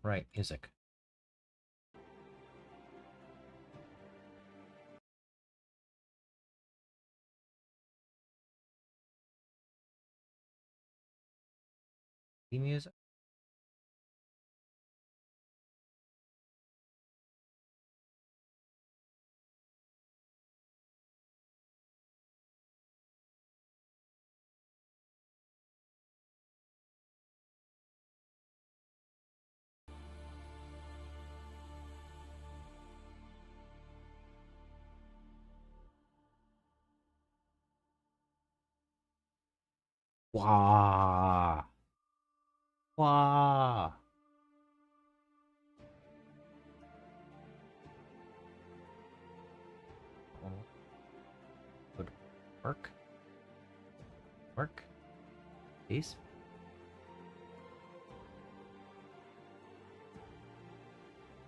right, music. The music? Wah! Wah! Would work? Work? Please?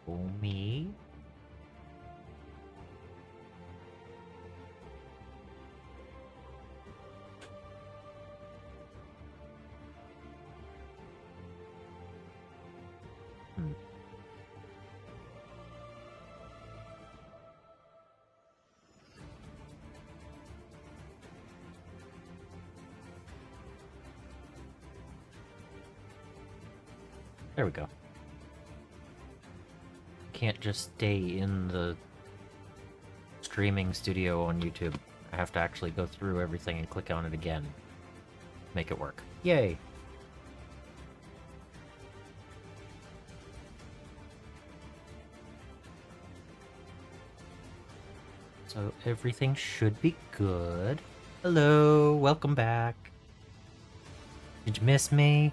Oh, me? Hmm. There we go. Can't just stay in the streaming studio on YouTube. I have to actually go through everything and click on it again. Make it work. Yay! So everything should be good. Hello, welcome back. Did you miss me?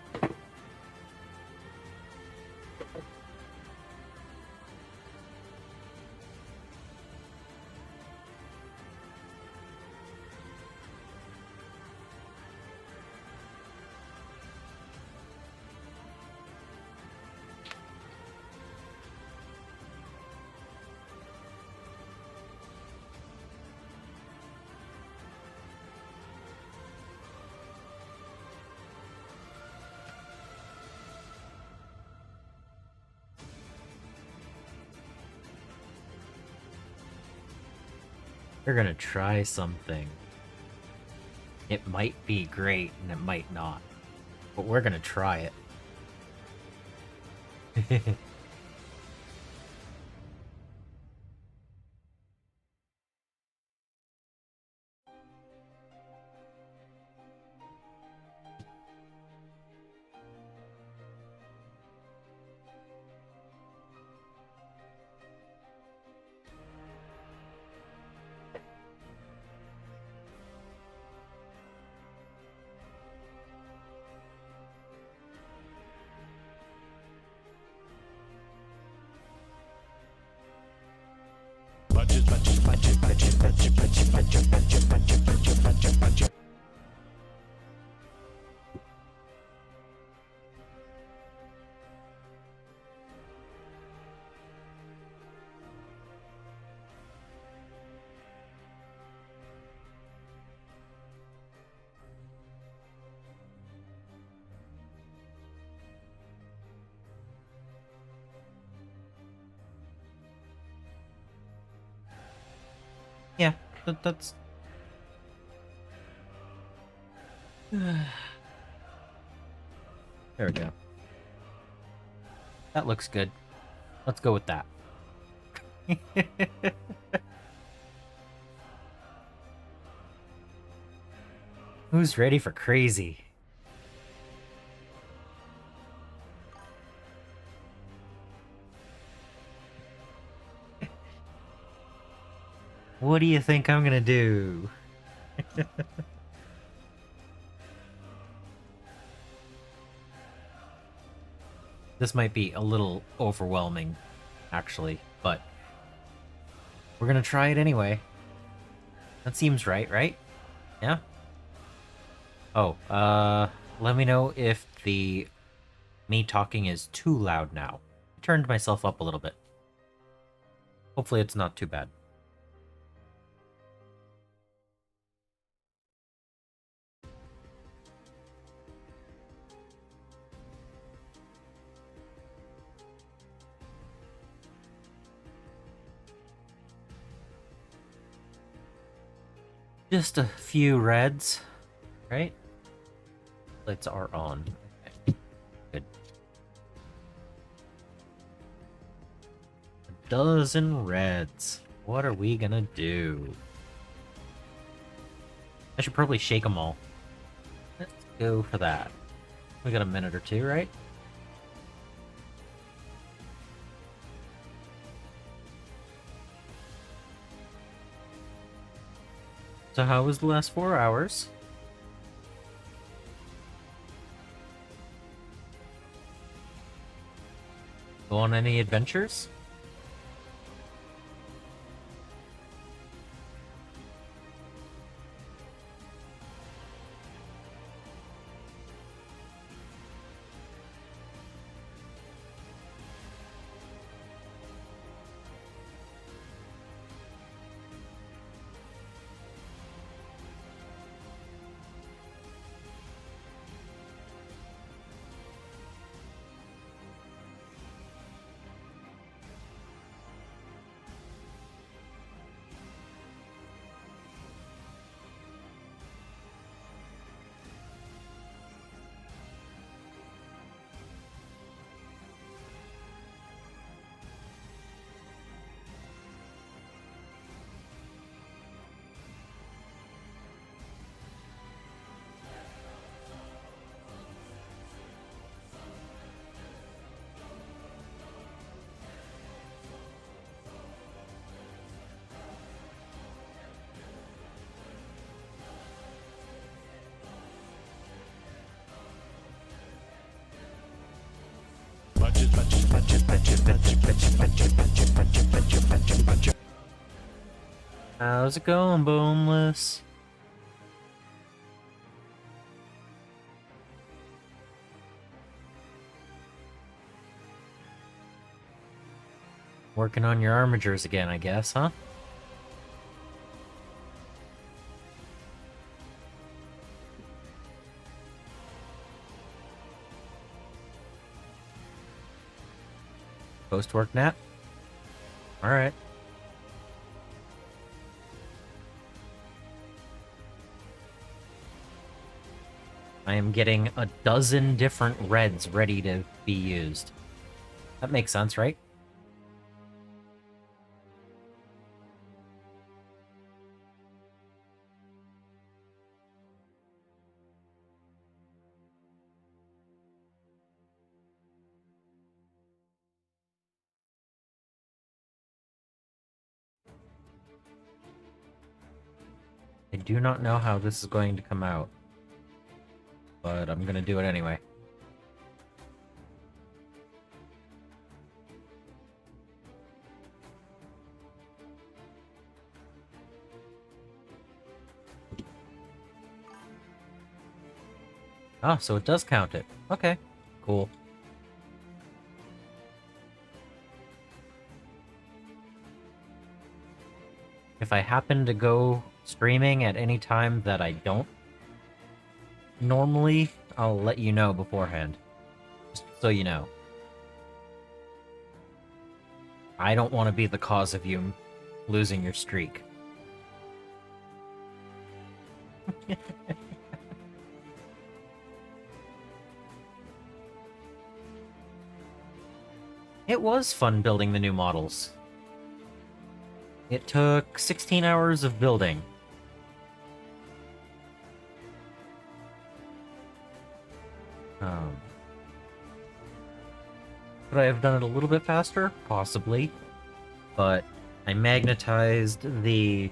We're gonna try something. It might be great and it might not, but we're gonna try it. Yeah, that's... There we go. That looks good. Let's go with that. Who's ready for crazy? What do you think I'm gonna do? This might be a little overwhelming, actually, but we're gonna try it anyway. That seems right, right? Yeah? Oh, let me know if the me talking is too loud now. I turned myself up a little bit. Hopefully it's not too bad. Just a few reds, right? Lights are on. Okay. Good. A dozen reds. What are we gonna do? I should probably shake them all. Let's go for that. We got a minute or two, right? So how was the last 4 hours? Go on any adventures? How's it going, Boneless? Working on your armatures again, I guess, huh? Post-work nap? Alright. I am getting a dozen different reds ready to be used. That makes sense, right? I do not know how this is going to come out, but I'm gonna do it anyway. Ah, so it does count it. Okay, cool. If I happen to go streaming at any time that I don't normally, I'll let you know beforehand. Just so you know. I don't want to be the cause of you losing your streak. It was fun building the new models. It took 16 hours of building. Could I have done it a little bit faster? Possibly. But I magnetized the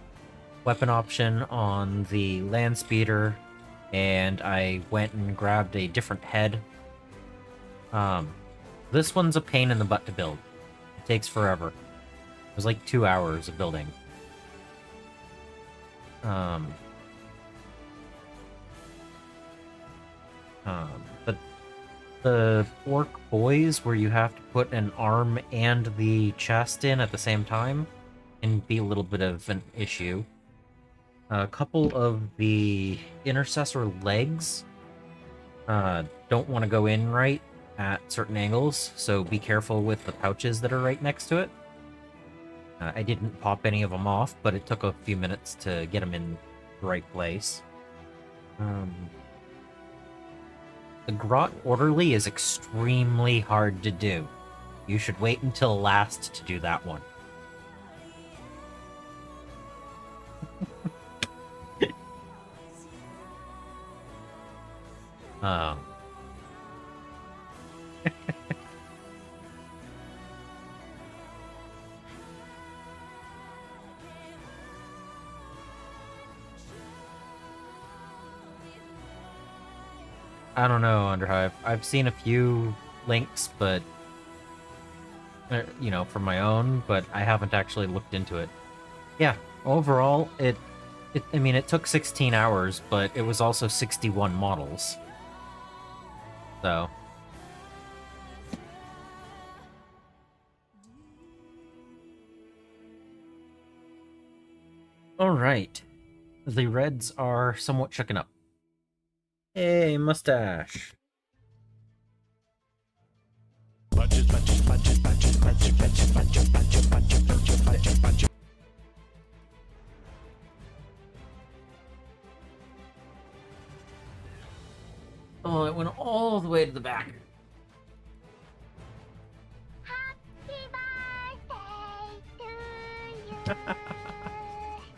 weapon option on the land speeder, and I went and grabbed a different head. This one's a pain in the butt to build. It takes forever. It was like 2 hours of building. But the orc boys, where you have to put an arm and the chest in at the same time, can be a little bit of an issue. A couple of the intercessor legs don't want to go in right at certain angles, so be careful with the pouches that are right next to it. I didn't pop any of them off, but it took a few minutes to get them in the right place. The Grot Orderly is extremely hard to do. You should wait until last to do that one. um... I don't know, Underhive. I've seen a few links, but you know, from my own, but I haven't actually looked into it. Yeah, overall, I mean, it took 16 hours, but it was also 61 models. So. Alright. The Reds are somewhat shooken up. Hey, mustache. Oh, it went all the way to the back. Happy birthday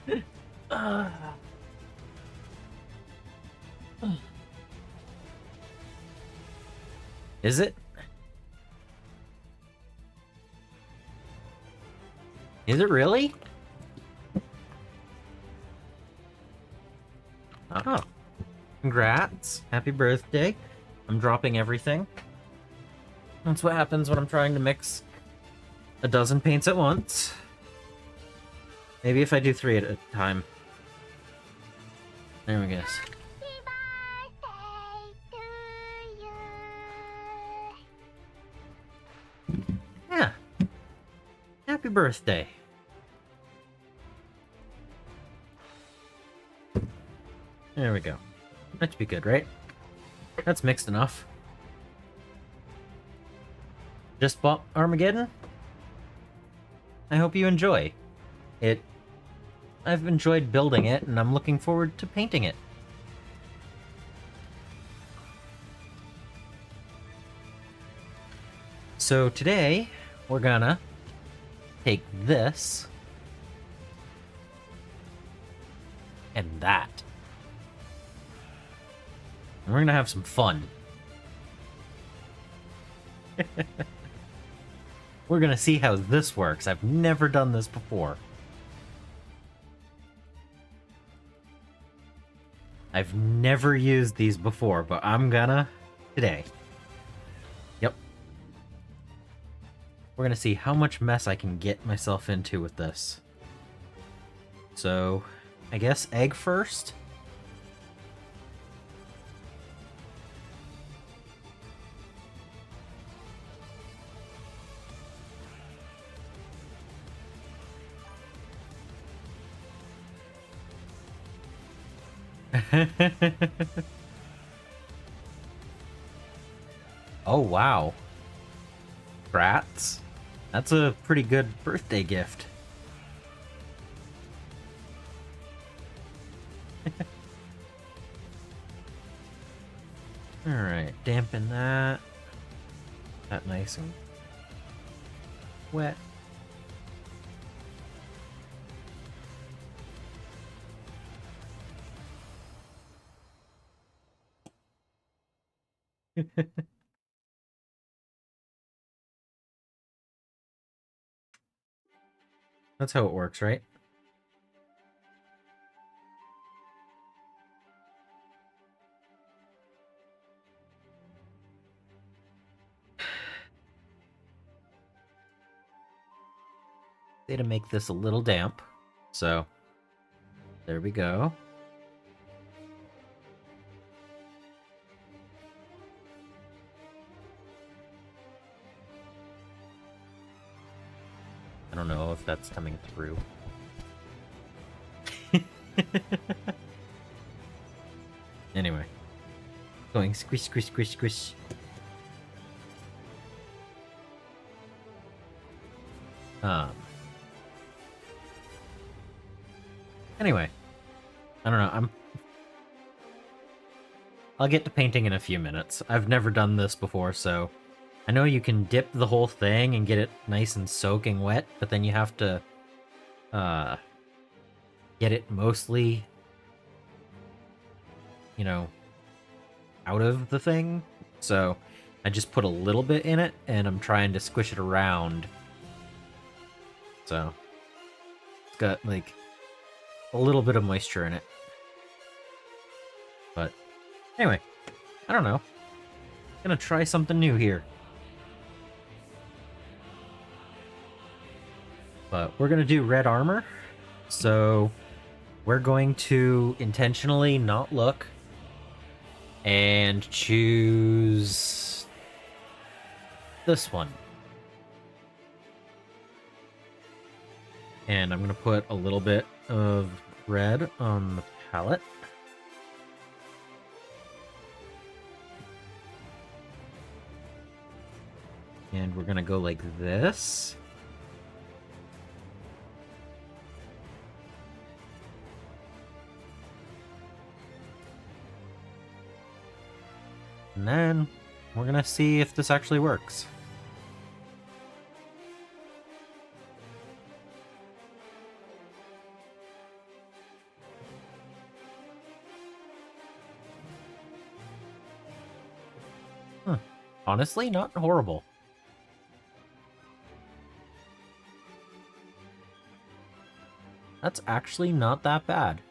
to you. Is it? Is it really? Oh. Congrats. Happy birthday. I'm dropping everything. That's what happens when I'm trying to mix a dozen paints at once. Maybe if I do 3 at a time. There we go. Yeah. Happy birthday. There we go. That should be good, right? That's mixed enough. Just bought Armageddon? I hope you enjoy it. I've enjoyed building it, and I'm looking forward to painting it. So today, we're gonna take this and that. And we're gonna have some fun. We're gonna see how this works. I've never done this before. I've never used these before, but I'm gonna today. Yep. We're gonna see how much mess I can get myself into with this. So, I guess egg first? Oh, wow. Brats? That's a pretty good birthday gift. Alright, dampen that. That nice and wet. That's how it works, right? To make this a little damp. So, there we go. I don't know if that's coming through. Anyway. Going squish, squish, squish, squish. Anyway. I don't know. I'll get to painting in a few minutes. I've never done this before, so I know you can dip the whole thing and get it nice and soaking wet, but then you have to uh, get it mostly, you know, out of the thing. So I just put a little bit in it, and I'm trying to squish it around. So it's got like a little bit of moisture in it. But anyway, I don't know. Gonna try something new here. But we're gonna do red armor. So we're going to intentionally not look and choose this one. And I'm gonna put a little bit of red on the palette. And we're gonna go like this. And then we're gonna see if this actually works. Huh. Honestly, not horrible. That's actually not that bad.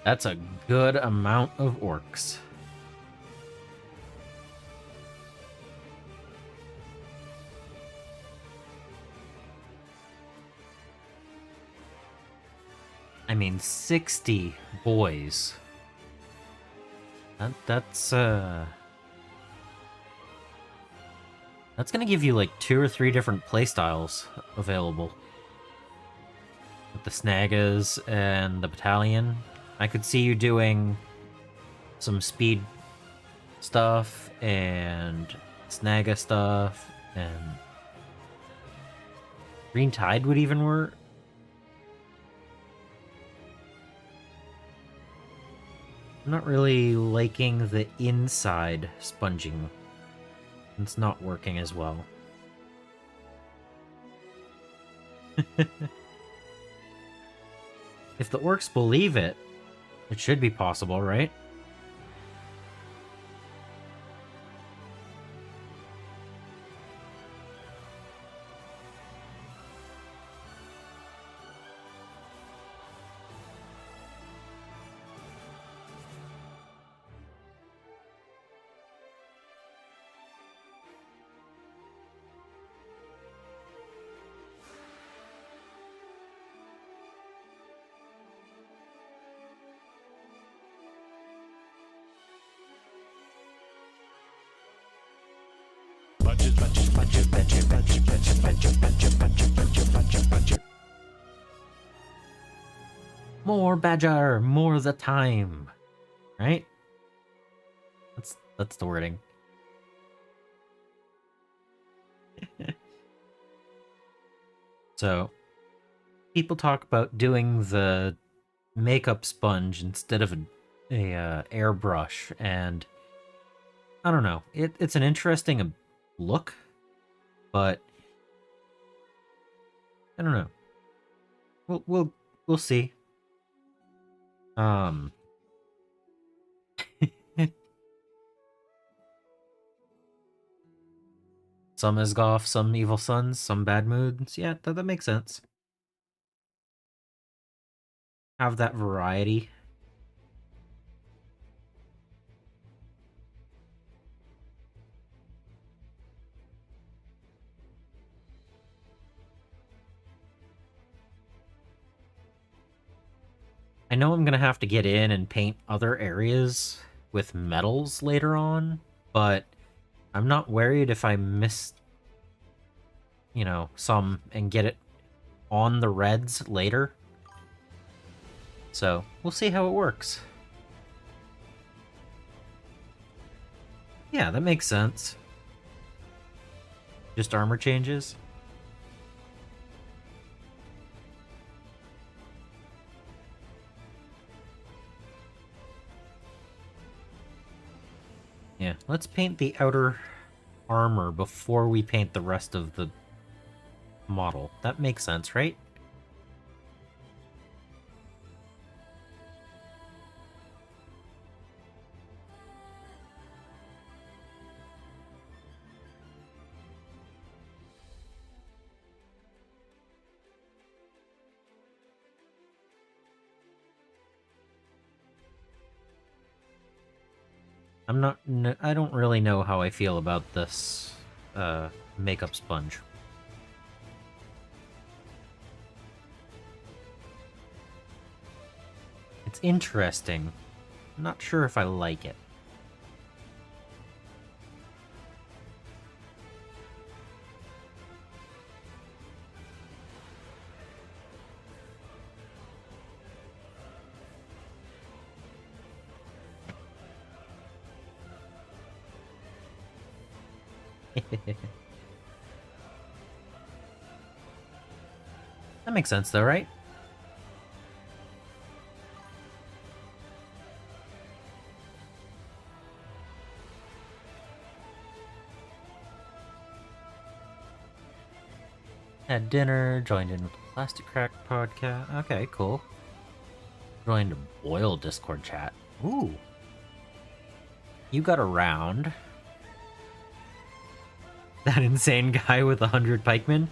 That's a good amount of orcs. I mean, 60 boys. That's gonna give you like 2 or 3 different playstyles available. With the Snagas and the battalion. I could see you doing some speed stuff and Snaga stuff, and Green Tide would even work. I'm not really liking the inside sponging. It's not working as well. If the orcs believe it, it should be possible, right? More badger, more the time. Right? That's the wording. So, people talk about doing the makeup sponge instead of a airbrush, and I don't know. It's an interesting look, but I don't know. We'll see. Some Isgoth, some evil sons, some bad moods. Yeah, that makes sense. Have that variety. I know I'm going to have to get in and paint other areas with metals later on, but I'm not worried if I miss, some and get it on the reds later. So we'll see how it works. Yeah, that makes sense. Just armor changes. Yeah, let's paint the outer armor before we paint the rest of the model. That makes sense, right? I don't really know how I feel about this makeup sponge. It's interesting. I'm not sure if I like it. That makes sense though, right? Had dinner, joined in with the Plastic Crack podcast. Okay, cool. Joined a Boil Discord chat. Ooh. You got around. That insane guy with 100 pikemen?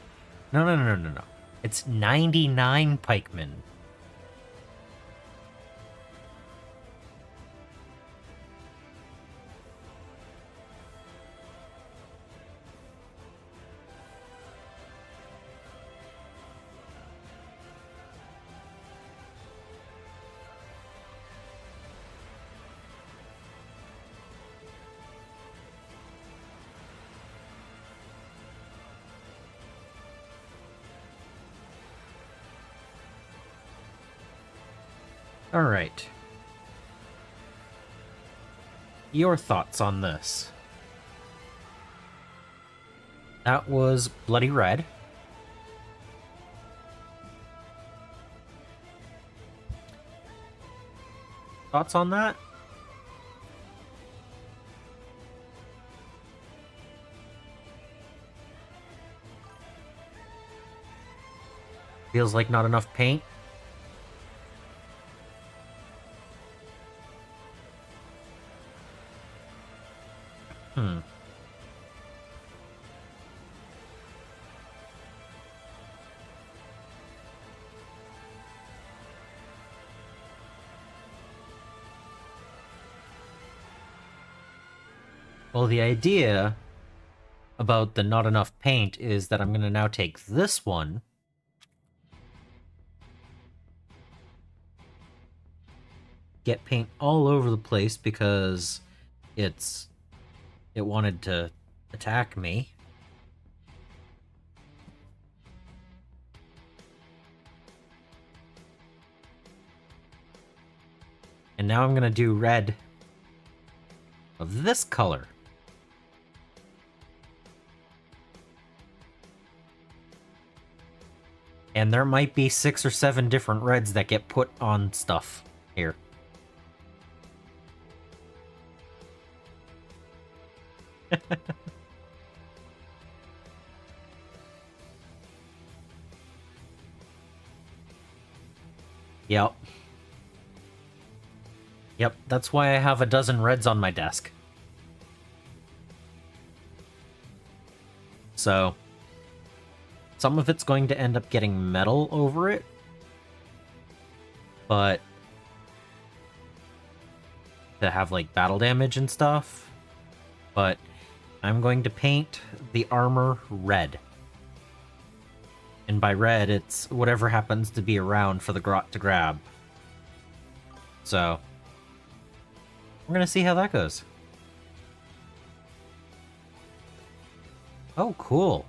No. It's 99 pikemen. All right. Your thoughts on this? That was bloody red. Thoughts on that? Feels like not enough paint. Well, the idea about the not enough paint is that I'm going to now take this one get paint all over the place because it wanted to attack me. And now I'm going to do red of this color. And there might be 6 or 7 different reds that get put on stuff here. Yep. Yep, that's why I have a dozen reds on my desk. So, some of it's going to end up getting metal over it, but to have like battle damage and stuff. But I'm going to paint the armor red. And by red, it's whatever happens to be around for the grot to grab. So we're gonna see how that goes. Oh, cool.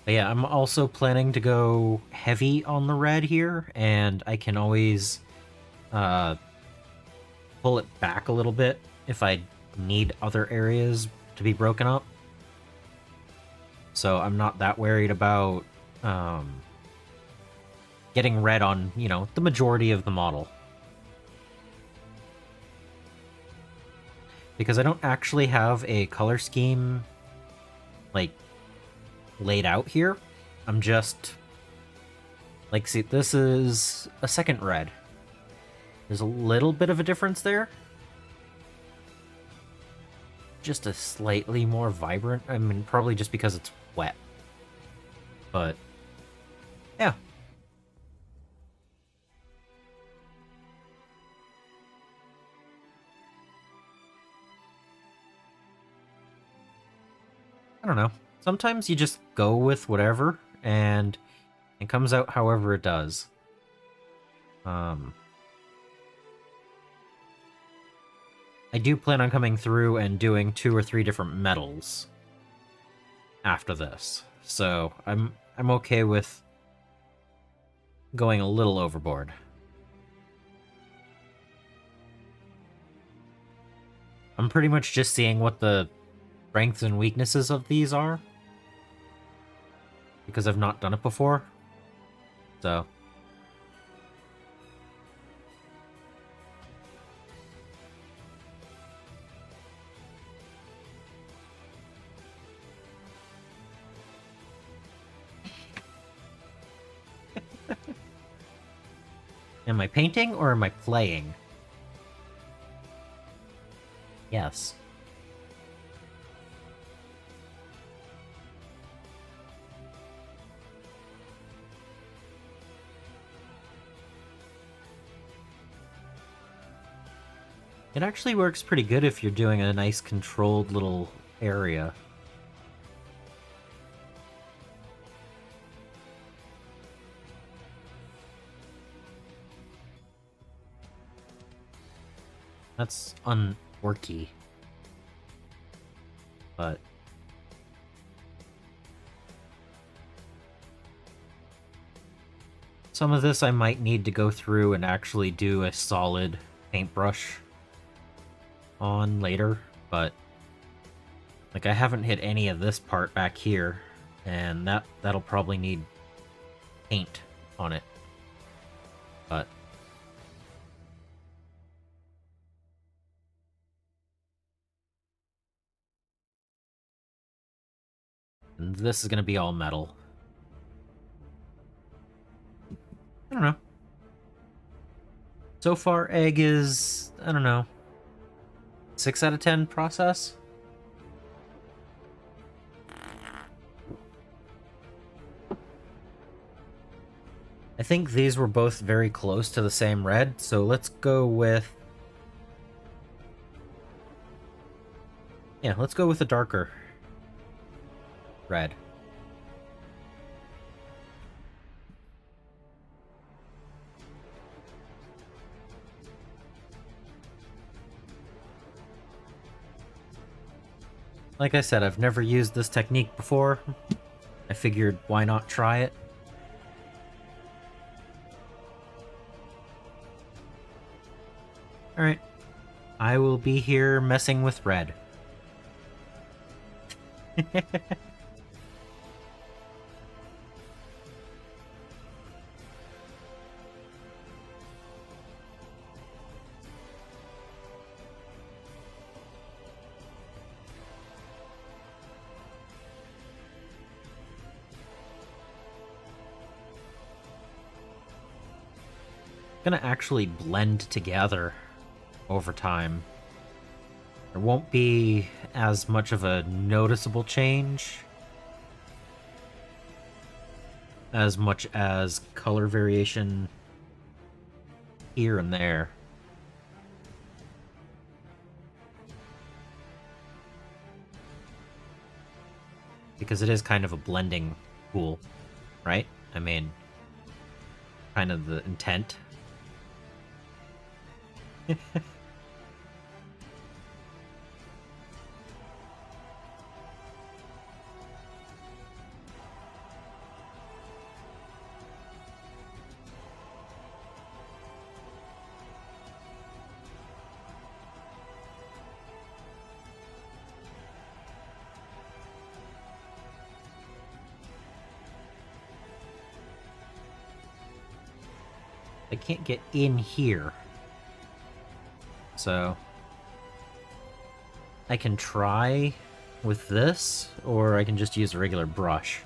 But yeah, I'm also planning to go heavy on the red here, and I can always uh, pull it back a little bit if I need other areas to be broken up. So I'm not that worried about getting red on, you know, the majority of the model. Because I don't actually have a color scheme, like, laid out here. I'm just... Like, see, this is a second red. There's a little bit of a difference there. Just a slightly more vibrant. I mean, probably just because it's wet. But, yeah. I don't know. Sometimes you just go with whatever, and it comes out however it does. I do plan on coming through and doing 2 or 3 different metals after this, so I'm okay with going a little overboard. I'm pretty much just seeing what the strengths and weaknesses of these are, because I've not done it before, so... Am I painting or am I playing? Yes. It actually works pretty good if you're doing a nice controlled little area. That's unworky. But... some of this I might need to go through and actually do a solid paintbrush on later, but... like, I haven't hit any of this part back here, and that'll probably need paint on it. But... and this is gonna be all metal. I don't know. So far, egg is, I don't know, 6 out of 10 process? I think these were both very close to the same red, so let's go with... yeah, let's go with a darker red. Like I said, I've never used this technique before. I figured, why not try it? Alright. I will be here messing with red. Gonna actually blend together over time. There won't be as much of a noticeable change as much as color variation here and there. Because it is kind of a blending tool, right? I mean, kind of the intent. I can't get in here. So I can try with this, or I can just use a regular brush.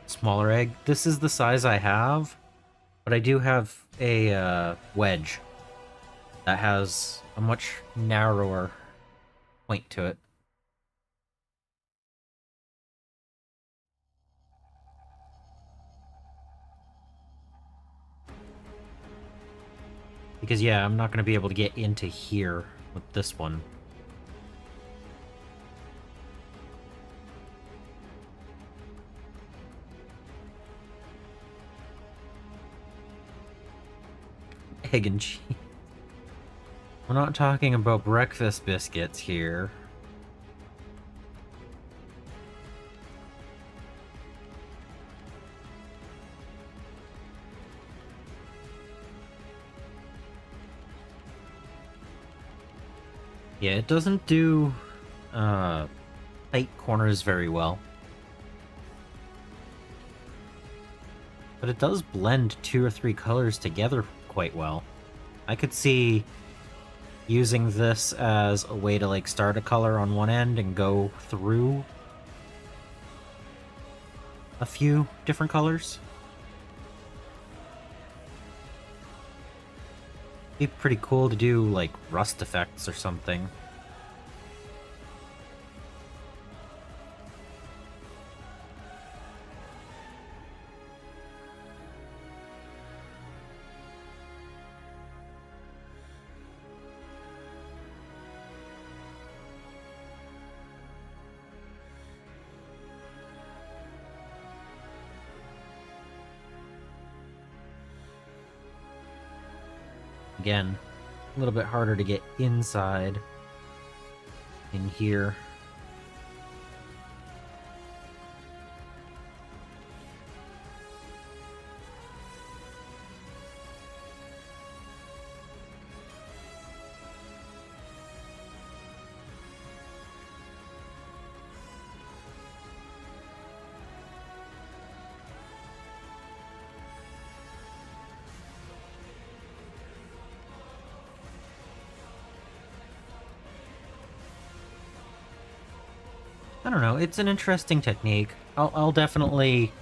Smaller egg. This is the size I have, but I do have a wedge that has a much narrower point to it. Because, yeah, I'm not going to be able to get into here with this one. Egg and cheese. We're not talking about breakfast biscuits here. Yeah, it doesn't do tight corners very well. But it does blend 2 or 3 colors together quite well. I could see using this as a way to like start a color on one end and go through a few different colors. Be pretty cool to do like rust effects or something. Again, a little bit harder to get inside in here. I don't know, it's an interesting technique. I'll definitely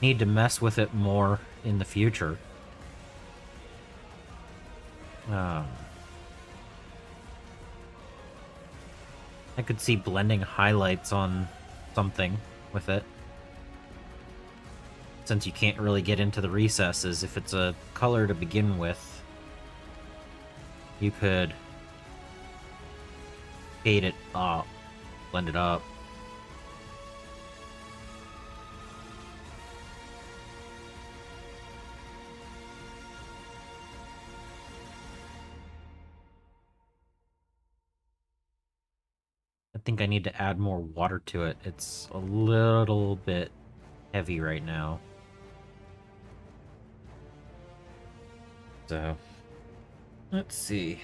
need to mess with it more in the future. I could see blending highlights on something with it. Since you can't really get into the recesses, if it's a color to begin with, you could fade it up, blend it up. I think I need to add more water to it. It's a little bit heavy right now. So, let's see.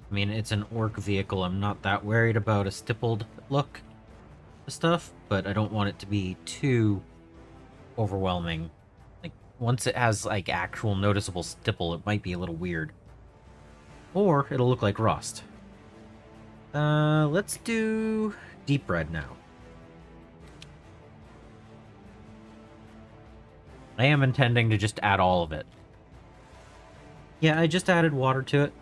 I mean, it's an orc vehicle. I'm not that worried about a stippled look to stuff, but I don't want it to be too overwhelming. Like, once it has, like, actual noticeable stipple, it might be a little weird. Or it'll look like rust. Let's do deep red now. I am intending to just add all of it. Yeah, I just added water to it.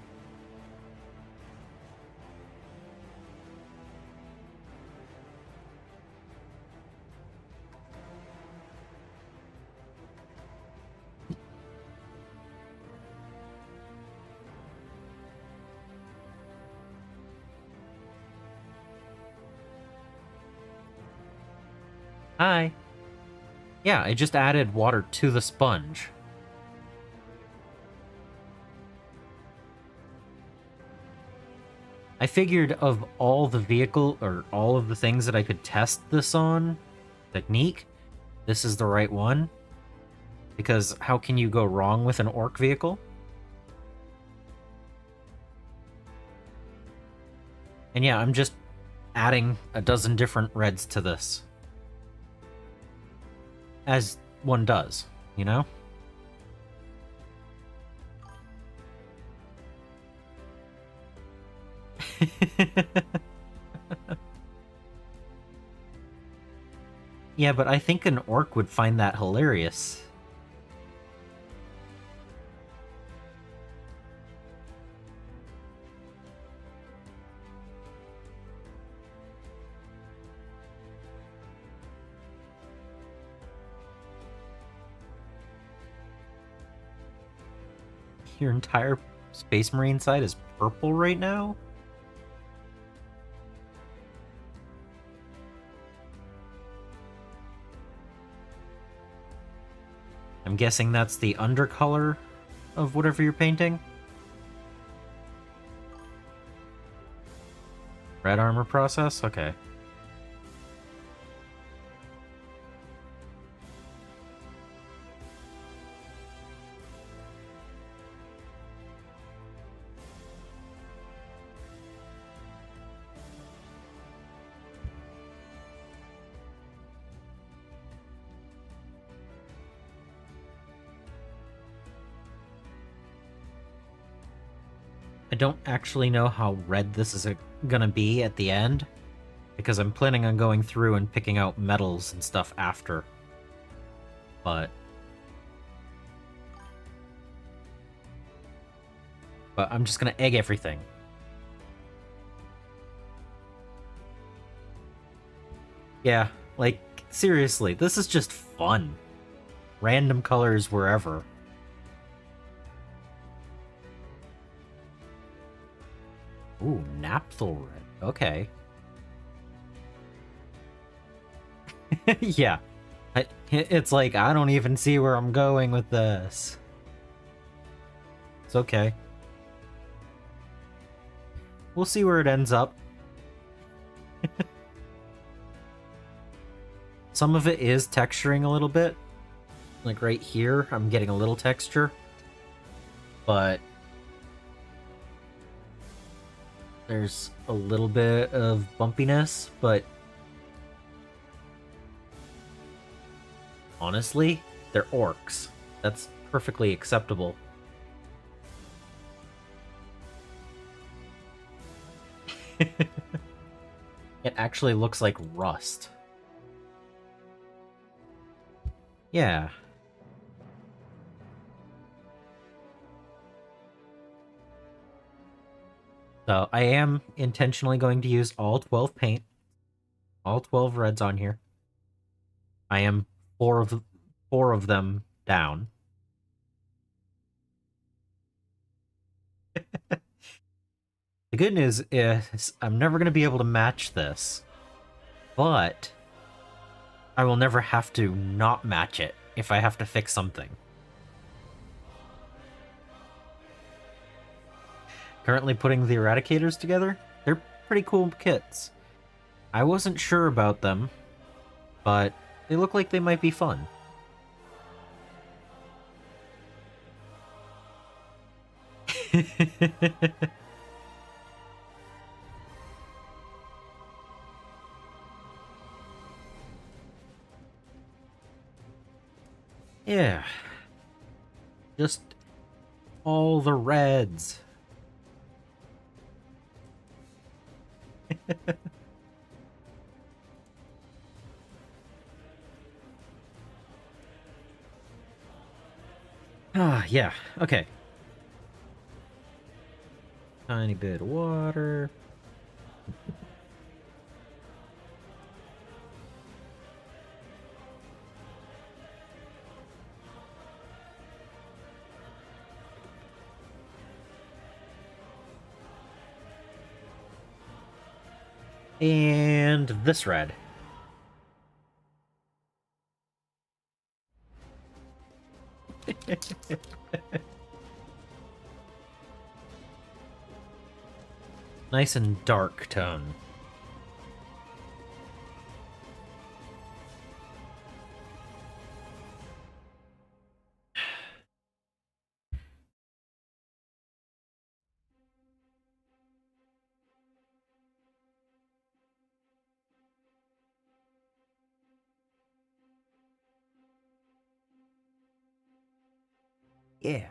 Hi. Yeah, I just added water to the sponge. I figured of all the vehicle, or all of the things that I could test this on, technique, this is the right one. Because how can you go wrong with an orc vehicle? And yeah, I'm just adding a dozen different reds to this. As one does, you know? Yeah, but I think an orc would find that hilarious. Your entire Space Marine side is purple right now? I'm guessing that's the undercolor of whatever you're painting? Red armor process? Okay. I don't actually know how red this is gonna be at the end, because I'm planning on going through and picking out metals and stuff after. But I'm just gonna egg everything. Yeah, like, seriously, this is just fun. Random colors wherever. Ooh, Napthal red. Okay. Yeah. It's like, I don't even see where I'm going with this. It's okay. We'll see where it ends up. Some of it is texturing a little bit. Like right here, I'm getting a little texture. But there's a little bit of bumpiness, but honestly, they're orcs. That's perfectly acceptable. It actually looks like rust. Yeah. So I am intentionally going to use all 12 paint. All 12 reds on here. I am four of them down. The good news is I'm never going to be able to match this, but I will never have to not match it if I have to fix something. Currently putting the Eradicators together. They're pretty cool kits. I wasn't sure about them, but they look like they might be fun. Yeah. Just all the reds. Ah, yeah. Okay. Tiny bit of water. And this red. Nice and dark tone. Yeah.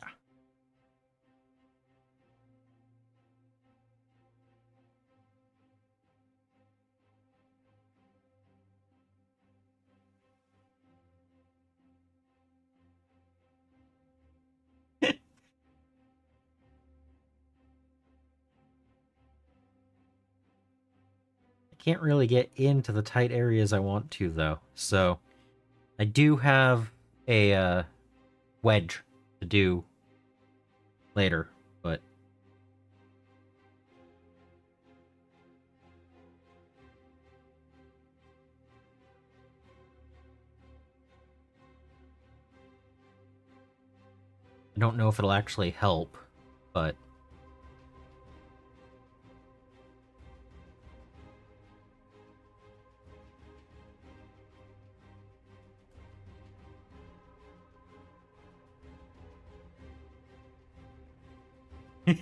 Can't really get into the tight areas I want to, though. So I do have a wedge to do later, but I don't know if it'll actually help, but I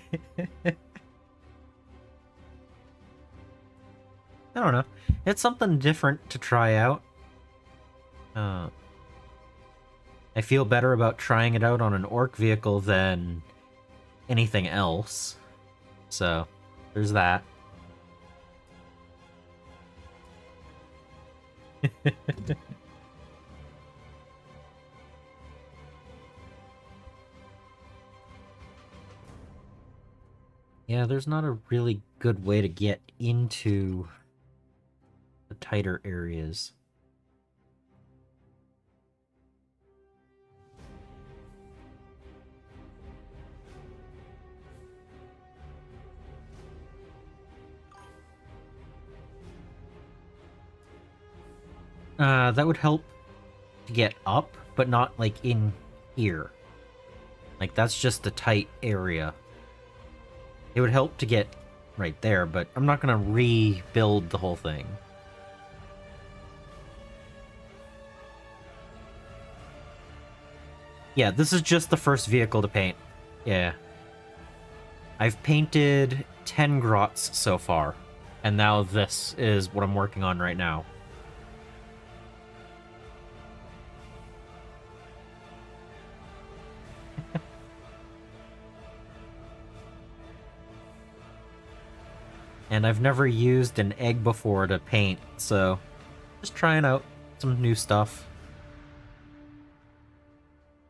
don't know. It's something different to try out. I feel better about trying it out on an orc vehicle than anything else. So, there's that. Yeah, there's not a really good way to get into the tighter areas. That would help to get up, but not like in here. Like that's just the tight area. It would help to get right there, but I'm not gonna rebuild the whole thing. Yeah, this is just the first vehicle to paint. Yeah. I've painted 10 grots so far, and now this is what I'm working on right now. And I've never used an egg before to paint, so just trying out some new stuff.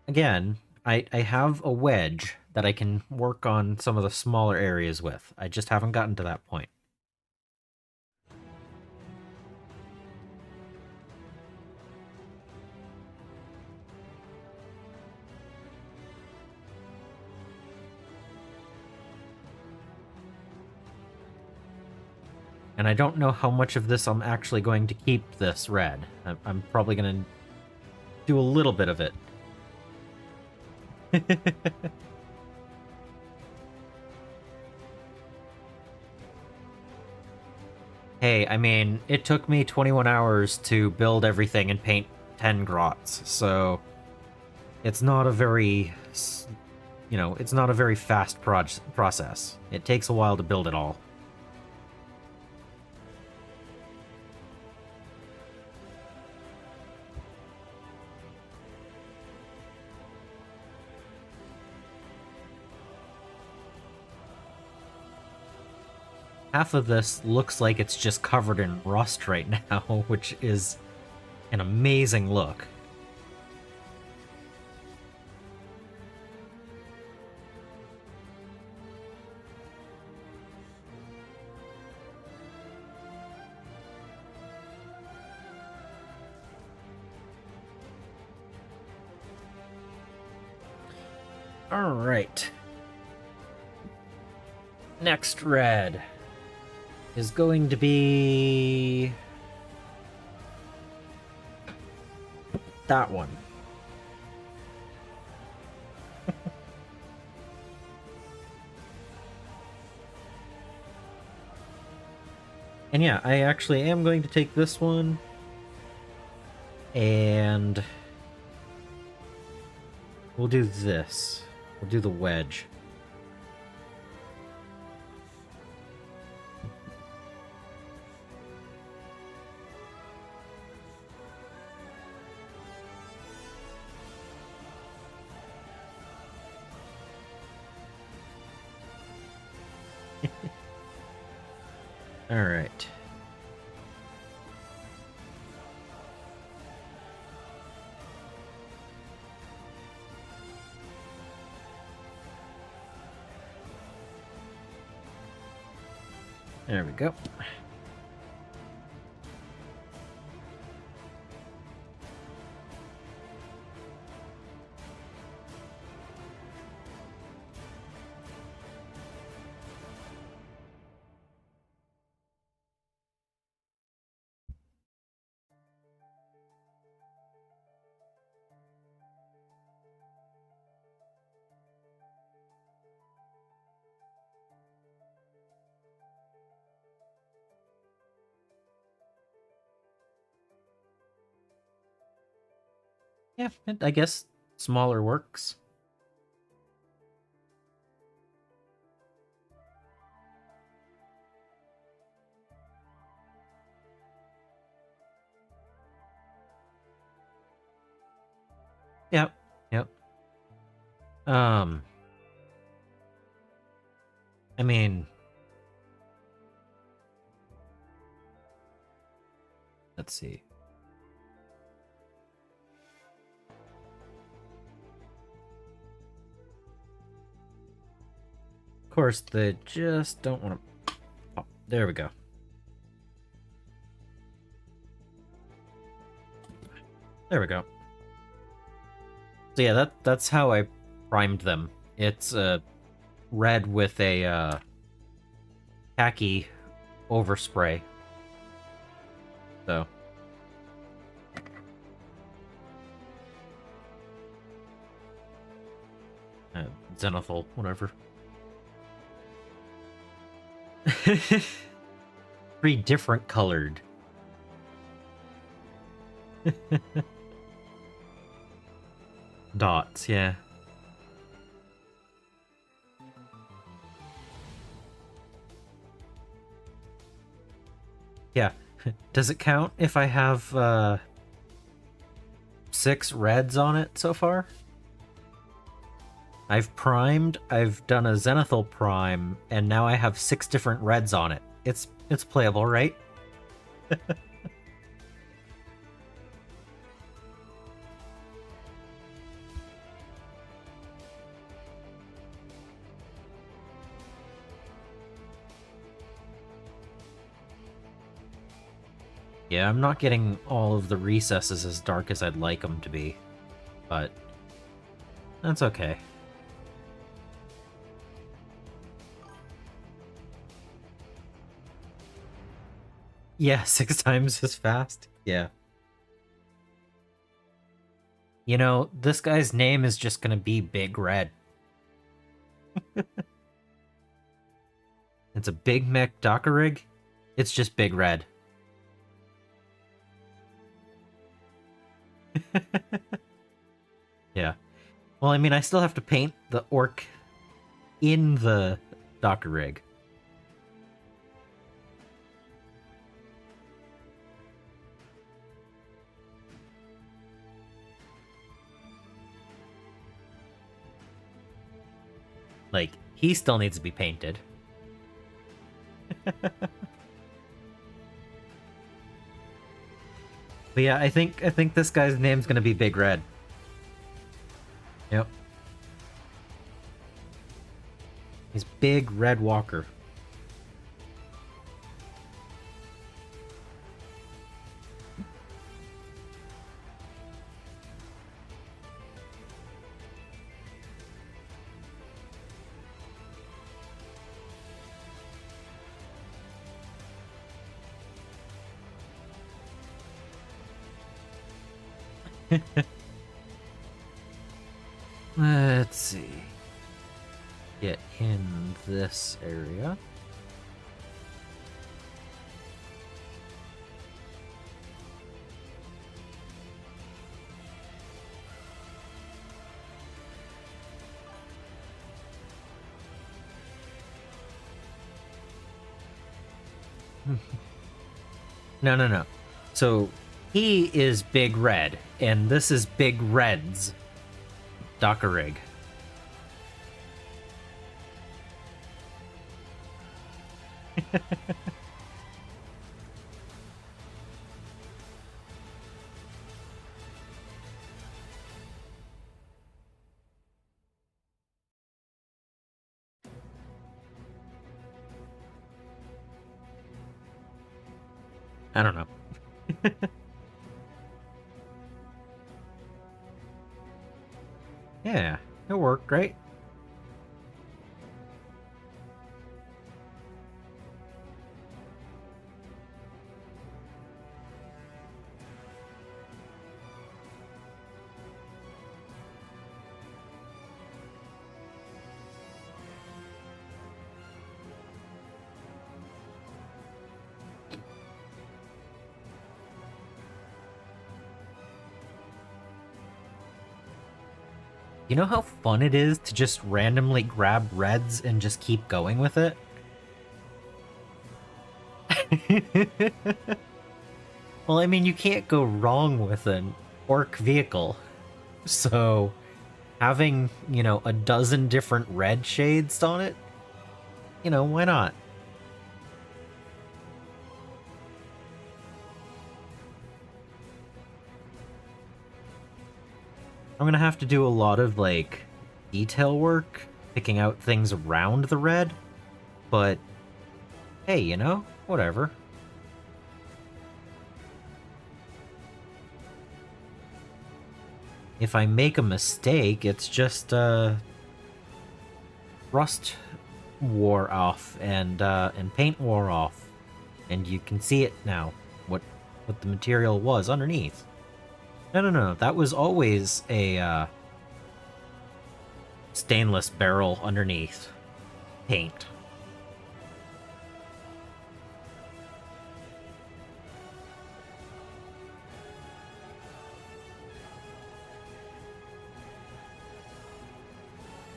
Again, I have a wedge that I can work on some of the smaller areas with. I just haven't gotten to that point. And I don't know how much of this I'm actually going to keep this red. I'm probably going to do a little bit of it. Hey, I mean, it took me 21 hours to build everything and paint 10 grots, so it's not a very, it's not a very fast process. It takes a while to build it all. Half of this looks like it's just covered in rust right now, which is an amazing look. All right. Next red is going to be that one. And yeah, I actually am going to take this one, and we'll do this. We'll do the wedge. All right. There we go. Yeah, I guess smaller works. Yep, yep. I mean, let's see. Of course, they just don't want to... Oh, there we go. There we go. So yeah, that's how I primed them. It's red with a khaki overspray. So zenithal, whatever. 3 different colored. Dots, yeah. Yeah. Does it count if I have 6 reds on it so far? I've primed, I've done a zenithal prime, and now I have 6 different reds on it. It's playable, right? Yeah, I'm not getting all of the recesses as dark as I'd like them to be, but that's okay. Yeah, 6 times as fast. Yeah. You know, this guy's name is just gonna be Big Red. It's a Big Mech Docker rig. It's just Big Red. Yeah. Well, I mean, I still have to paint the orc in the Docker rig. Like, he still needs to be painted. But yeah, I think this guy's name's gonna be Big Red. Yep. He's Big Red Walker. Let's see. Get in this area. No, no, no. So he is Big Red, and this is Big Red's Dockerig. I don't know. Yeah, it worked, right? You know how fun it is to just randomly grab reds and just keep going with it? Well, I mean, you can't go wrong with an orc vehicle. So, having, you know, a dozen different red shades on it, you know, why not? I'm gonna have to do a lot of, like, detail work, picking out things around the red, but hey, you know, whatever. If I make a mistake, it's just, rust wore off and paint wore off, and you can see it now, what the material was underneath. No, no, no, that was always a, stainless barrel underneath. Paint.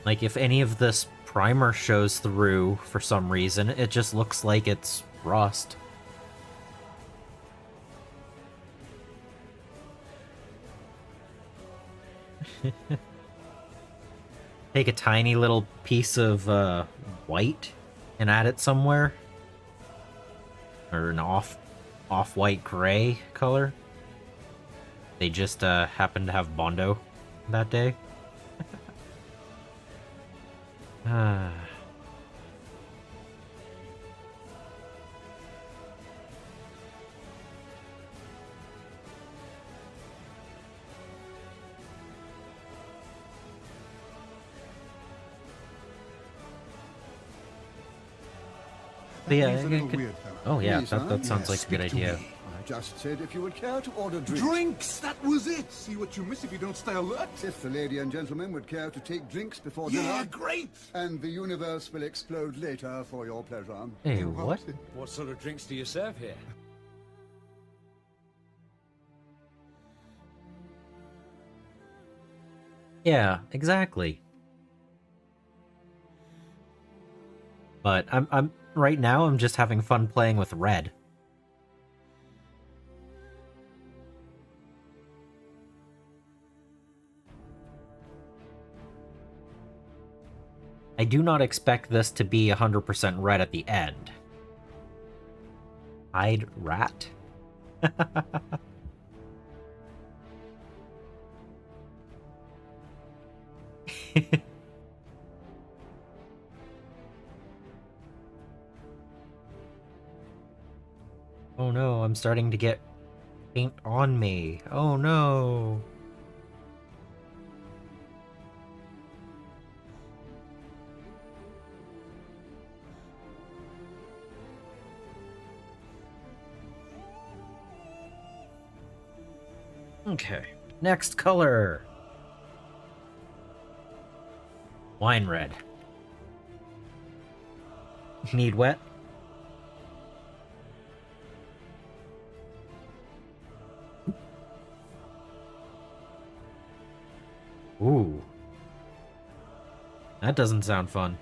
Like, if any of this primer shows through for some reason, it just looks like it's rust. Take a tiny little piece of white and add it somewhere, or an off-white gray color. They just happened to have Bondo that day. But yeah, oh yeah, that sounds like a good idea. I just said if you would care to order drinks. Drinks! That was it! See what you miss if you don't stay alert. If the lady and gentleman would care to take drinks before Yeah, dinner. great! And the universe will explode later for your pleasure. Hey, what? What sort of drinks do you serve here? Yeah, exactly. But I'm right now I'm just having fun playing with red. I do not expect this to be 100% red at the end. Hide rat? Oh no, I'm starting to get paint on me. Oh no. Okay, next color. Wine red. Need wet? Ooh. That doesn't sound fun.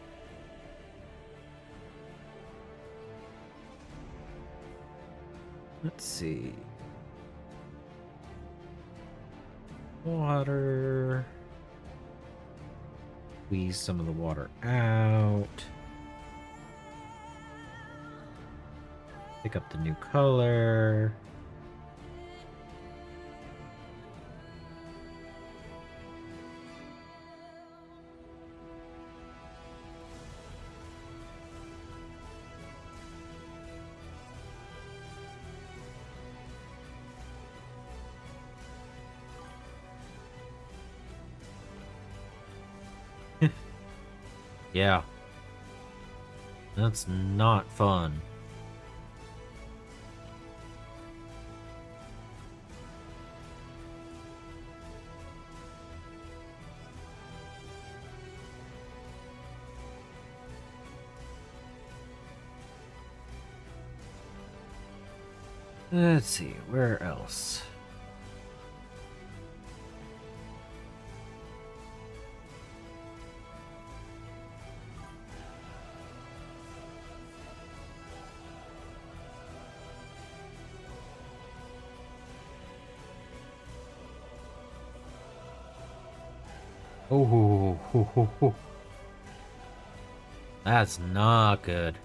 Let's see. Water. Squeeze some of the water out. Pick up the new color. Yeah. That's not fun. Let's see, where else? Oh, ho, ho, ho. That's not good.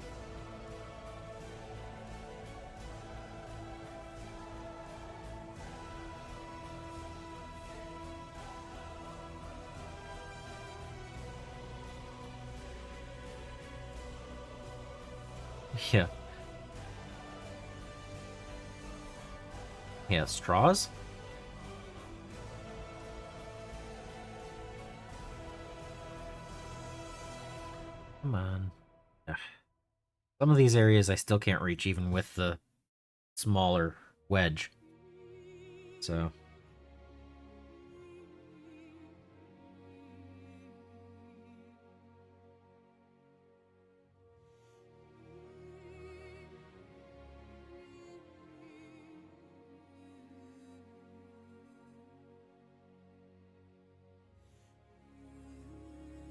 Yeah. Yeah, straws? Come on. Ugh. Some of these areas I still can't reach even with the smaller wedge. So.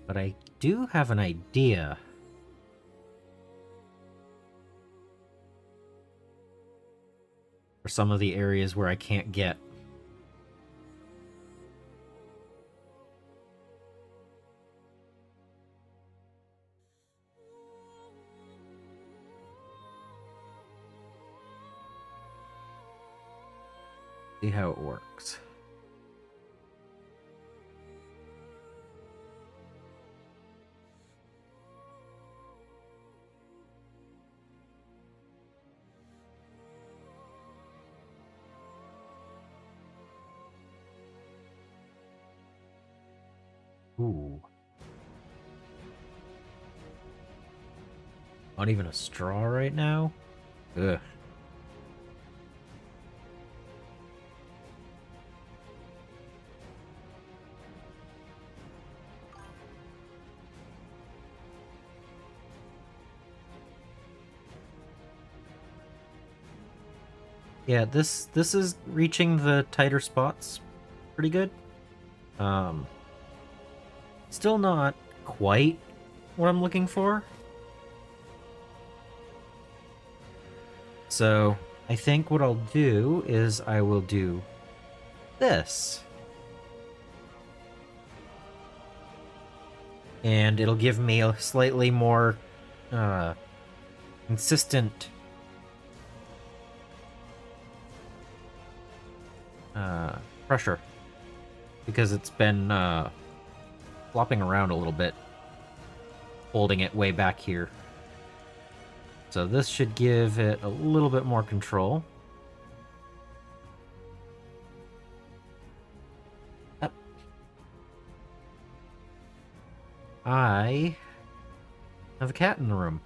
But I do have an idea. For some of the areas where I can't get. See how it works. Ooh. Not even a straw right now? Ugh. Yeah, this is reaching the tighter spots pretty good. Still not quite what I'm looking for. So, I think what I'll do is I will do this. And it'll give me a slightly more consistent pressure. Because it's been flopping around a little bit, holding it way back here. So this should give it a little bit more control. Up. I have a cat in the room.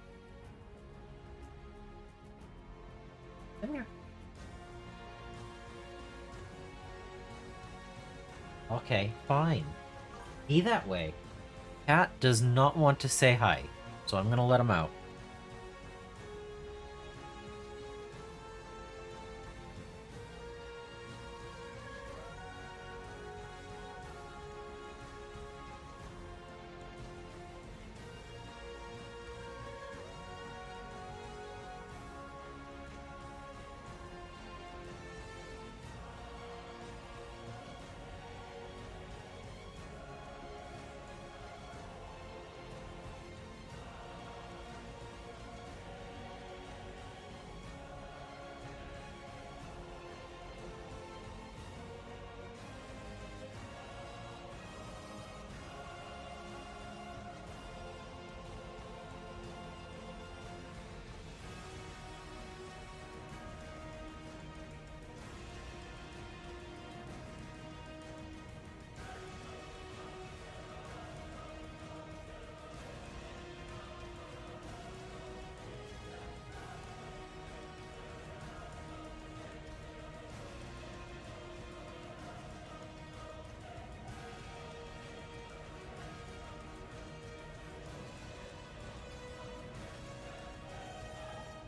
Come here. Okay, fine. Be that way. Cat does not want to say hi, so I'm gonna let him out.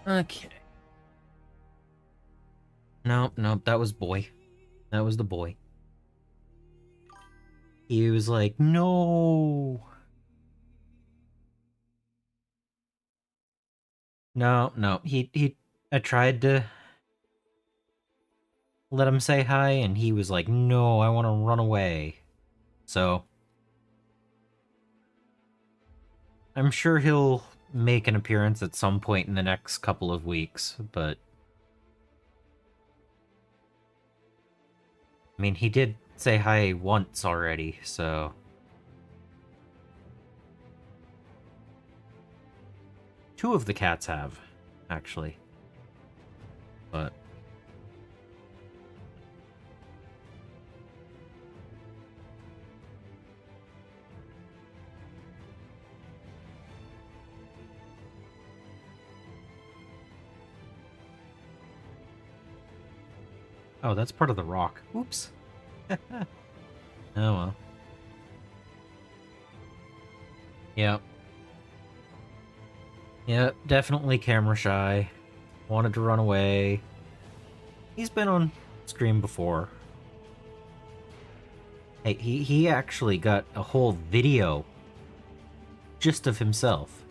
Okay. Nope, nope, that was boy. That was the boy. He was like, no. No, no. I tried to let him say hi, and he was like, no, I want to run away. So, I'm sure he'll make an appearance at some point in the next couple of weeks, but... I mean, he did say hi once already, so... Two of the cats have, actually. But... Oh, that's part of the rock. Oops. Oh well. Yep. Yep, definitely camera shy. Wanted to run away. He's been on stream before. Hey, he actually got a whole video just of himself.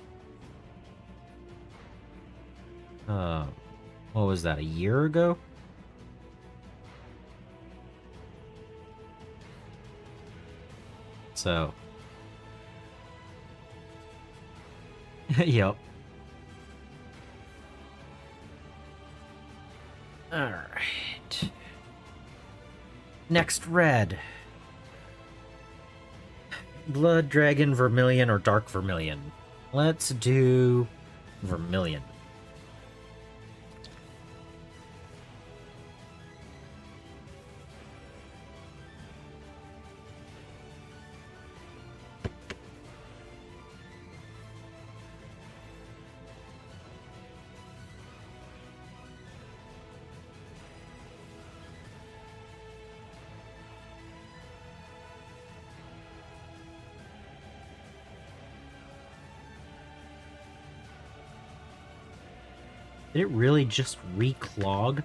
What was that, a year ago? So... Yep. Alright. Next red. Blood Dragon, Vermilion, or Dark Vermilion? Let's do Vermilion. Did it really just reclog?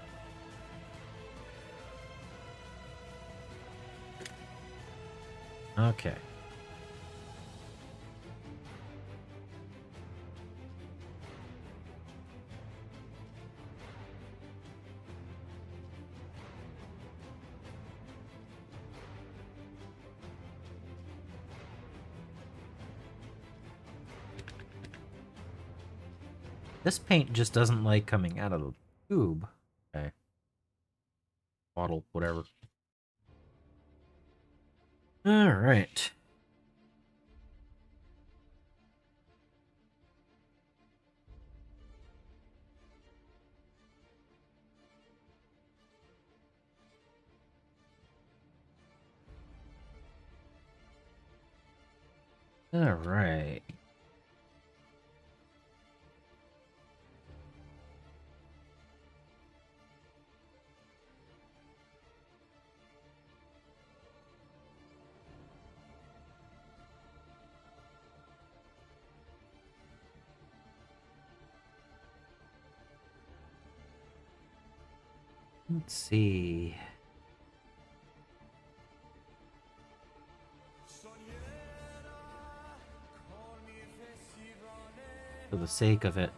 Okay. This paint just doesn't like coming out of the tube. Okay. Bottle, whatever. Alright. Alright. Let's see. For the sake of it.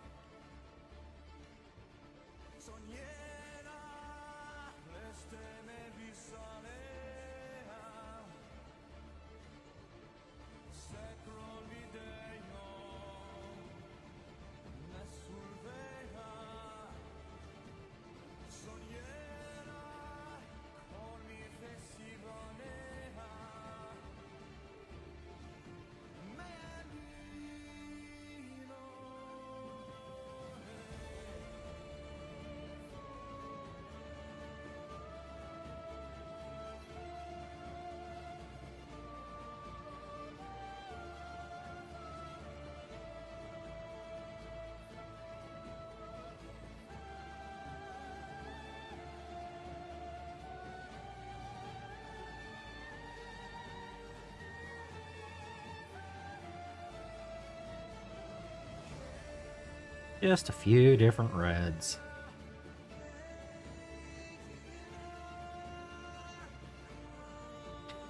Just a few different reds.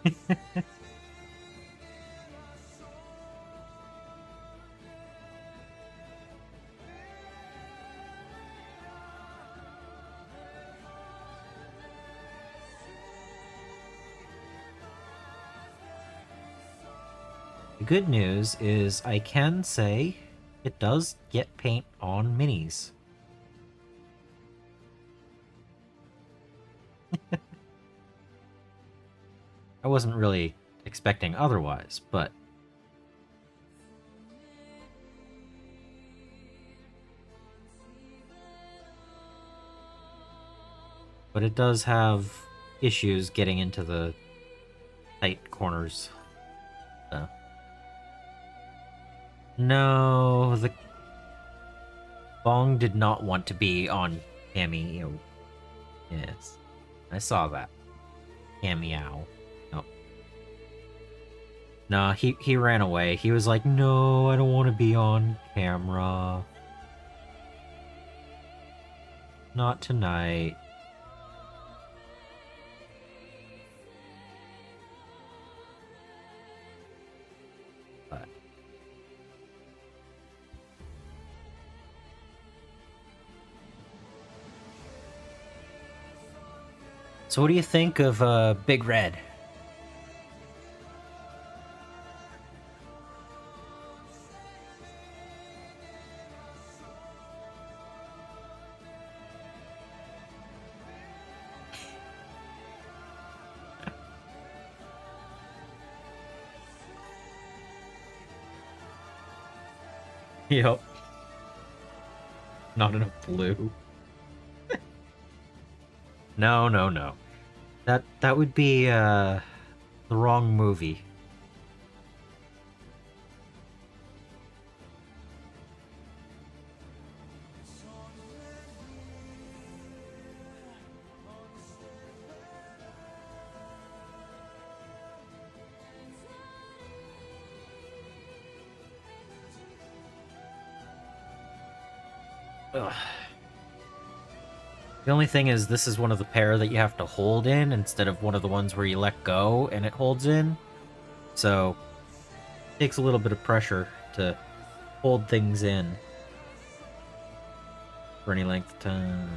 The good news is I can say it does get paint on minis. I wasn't really expecting otherwise, but it does have issues getting into the tight corners. So. No, the Bong did not want to be on Cameo. Yes, I saw that. Cameo. No. Nah, he ran away. He was like, no, I don't want to be on camera. Not tonight. But so what do you think of Big Red? Yep. Not enough blue. No, no, no. That would be the wrong movie. Ugh. The only thing is, this is one of the pair that you have to hold in instead of one of the ones where you let go and it holds in. So, it takes a little bit of pressure to hold things in for any length of time.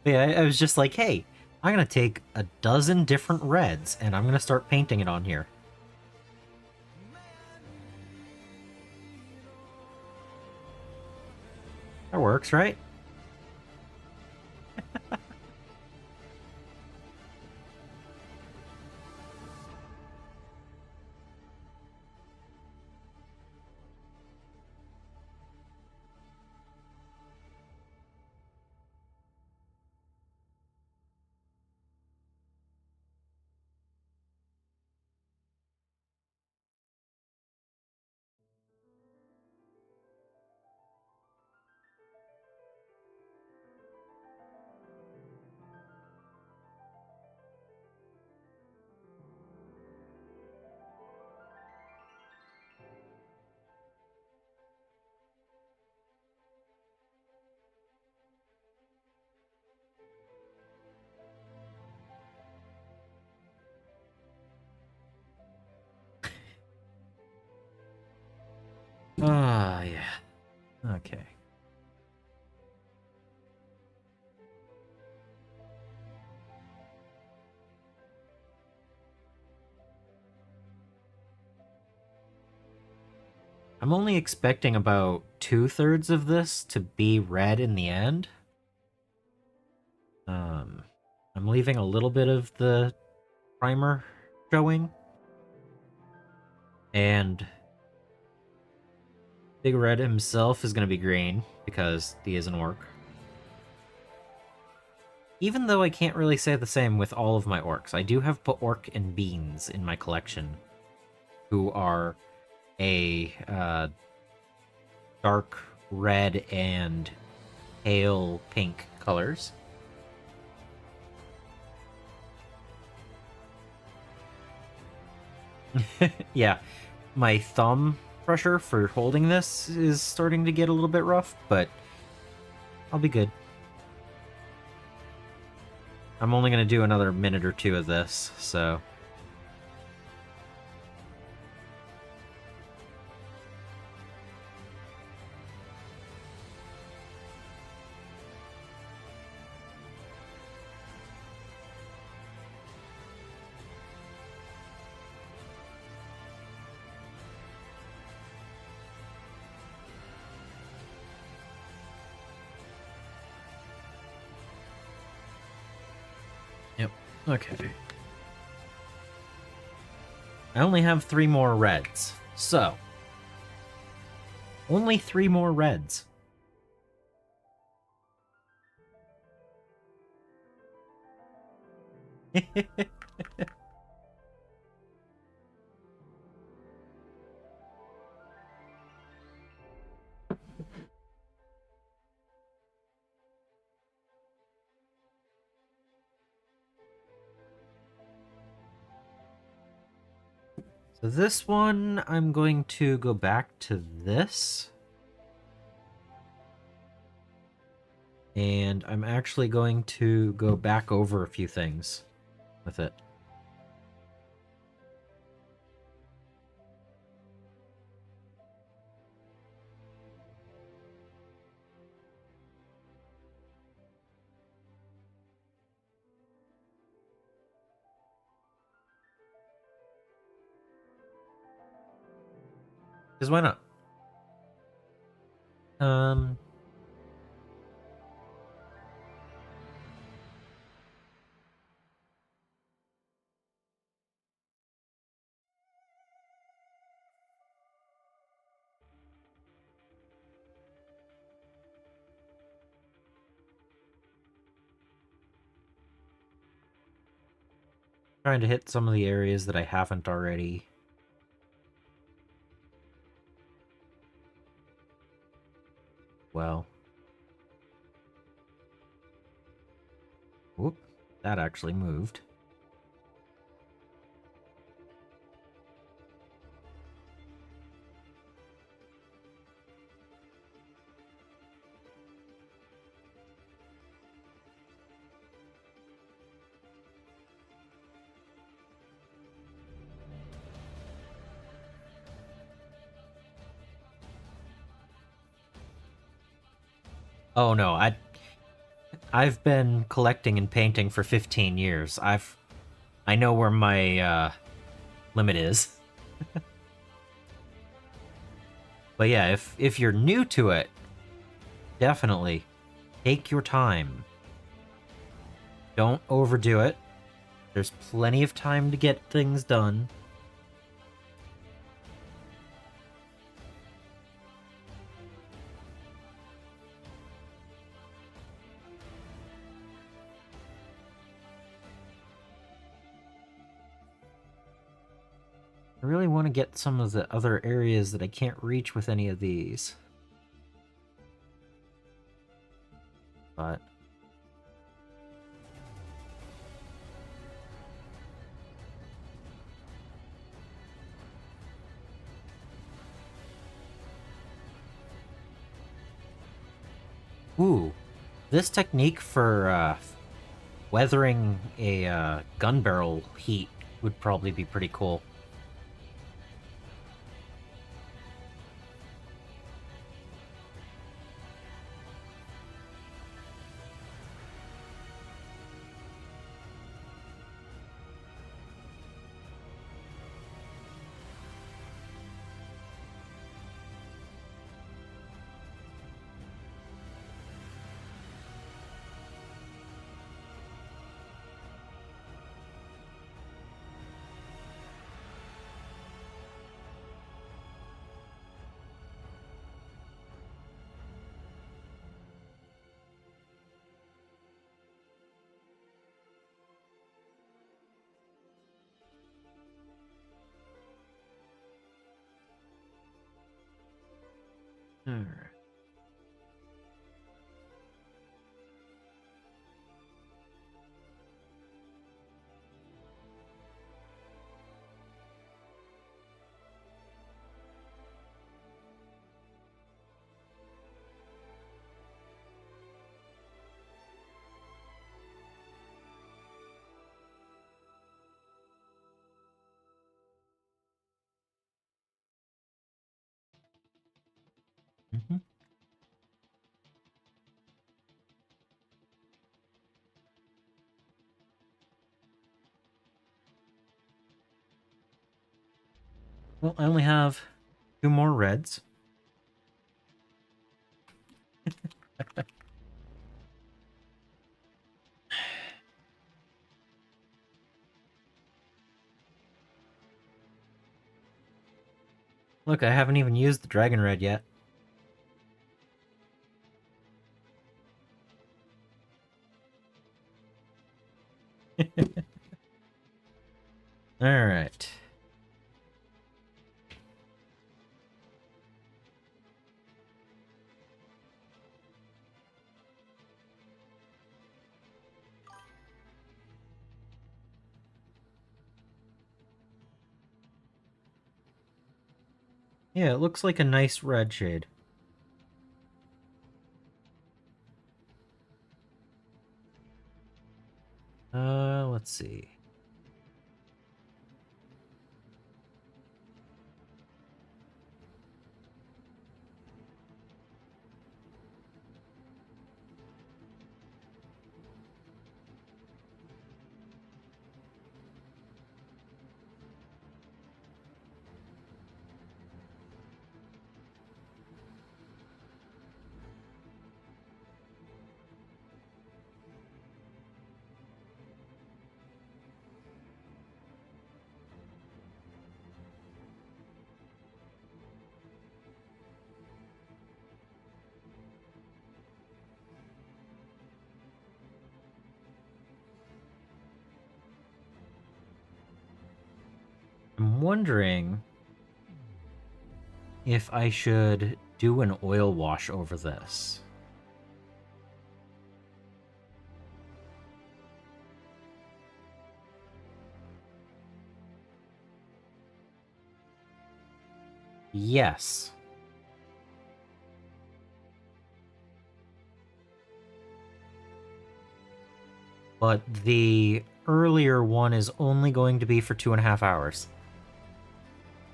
Yeah, I was just like, hey, I'm gonna take a dozen different reds and I'm gonna start painting it on here. That works, right? Ah, yeah. Okay. I'm only expecting about 2/3 of this to be red in the end. I'm leaving a little bit of the primer showing. And Big Red himself is going to be green because he is an orc. Even though I can't really say the same with all of my orcs. I do have orc and beans in my collection, who are a dark red and pale pink colors. Yeah, my thumb pressure for holding this is starting to get a little bit rough, but I'll be good. I'm only going to do another minute or two of this, so... Yep, okay. I only have 3 more reds, so... Only 3 more reds. So this one, I'm going to go back to this. And I'm actually going to go back over a few things with it. Because why not? Trying to hit some of the areas that I haven't already. Well. Whoop. That actually moved. Oh no, I've been collecting and painting for 15 years. I know where my limit is. But yeah, if you're new to it, definitely take your time. Don't overdo it. There's plenty of time to get things done. I really want to get some of the other areas that I can't reach with any of these. But... Ooh, this technique for weathering a gun barrel heat would probably be pretty cool. Alright. Well, I only have 2 more reds. Look, I haven't even used the dragon red yet. Alright. Yeah, it looks like a nice red shade. Let's see. I'm wondering if I should do an oil wash over this. Yes. But the earlier one is only going to be for 2.5 hours.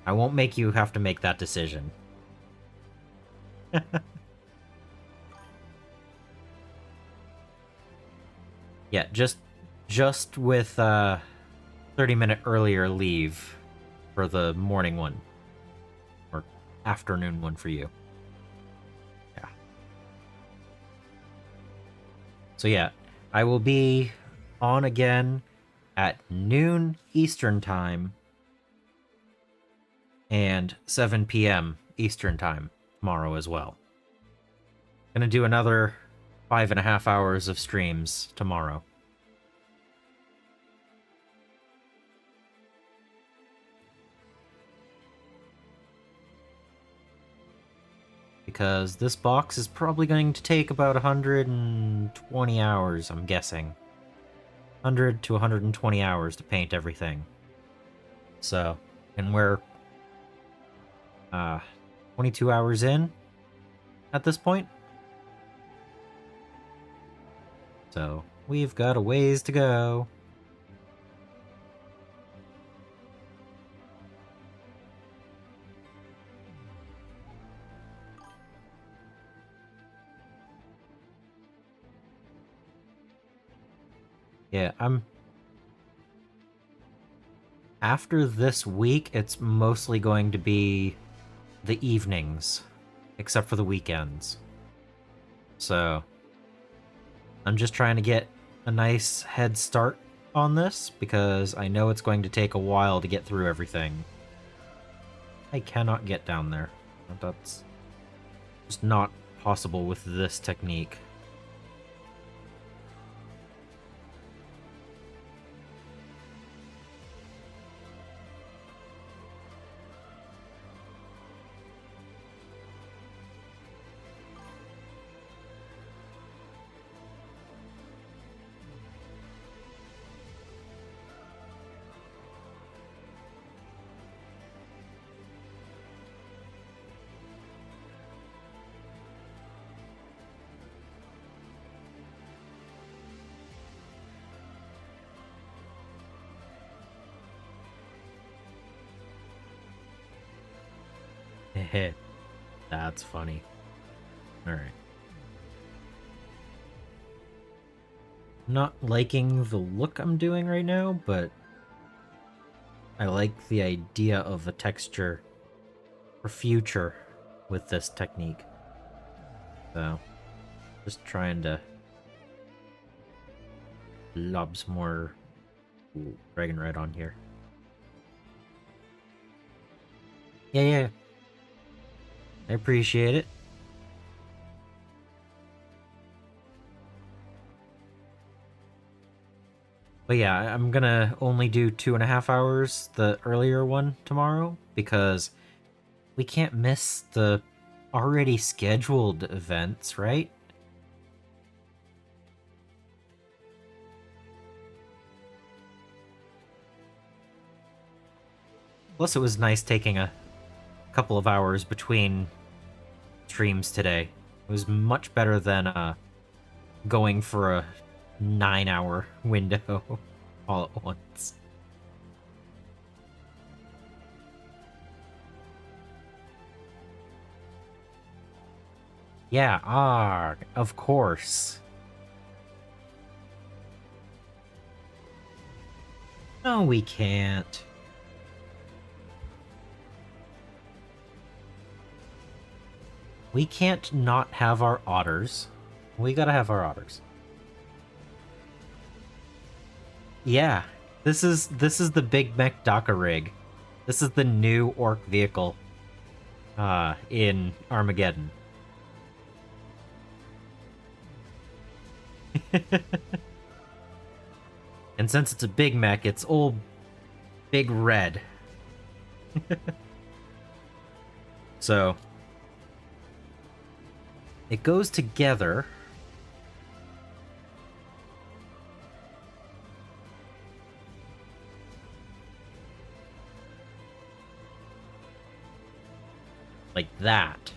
I won't make you have to make that decision. Yeah, just with 30-minute earlier leave for the morning one. Or afternoon one for you. Yeah. So yeah, I will be on again at noon Eastern Time and 7 p.m. Eastern Time tomorrow as well. Gonna do another 5.5 hours of streams tomorrow. Because this box is probably going to take about 120 hours, I'm guessing. 100 to 120 hours to paint everything. So, and we're 22 hours in at this point. So, we've got a ways to go. Yeah, after this week, it's mostly going to be the evenings, except for the weekends. So, I'm just trying to get a nice head start on this, because I know it's going to take a while to get through everything. I cannot get down there. That's just not possible with this technique. Heh, that's funny. Alright. Not liking the look I'm doing right now, but I like the idea of a texture for future with this technique. So, just trying to lob some more dragon red on here. Yeah. I appreciate it. But yeah, I'm gonna only do 2.5 hours, the earlier one, tomorrow, because we can't miss the already scheduled events, right? Plus, it was nice taking a couple of hours between streams today. It was much better than going for a 9-hour window all at once. Yeah, of course. No, we can't. We can't not have our otters. We gotta have our otters. Yeah, this is the Big Mech Daka rig. This is the new orc vehicle in Armageddon. And since it's a big mech, it's all big red. So it goes together. Like that.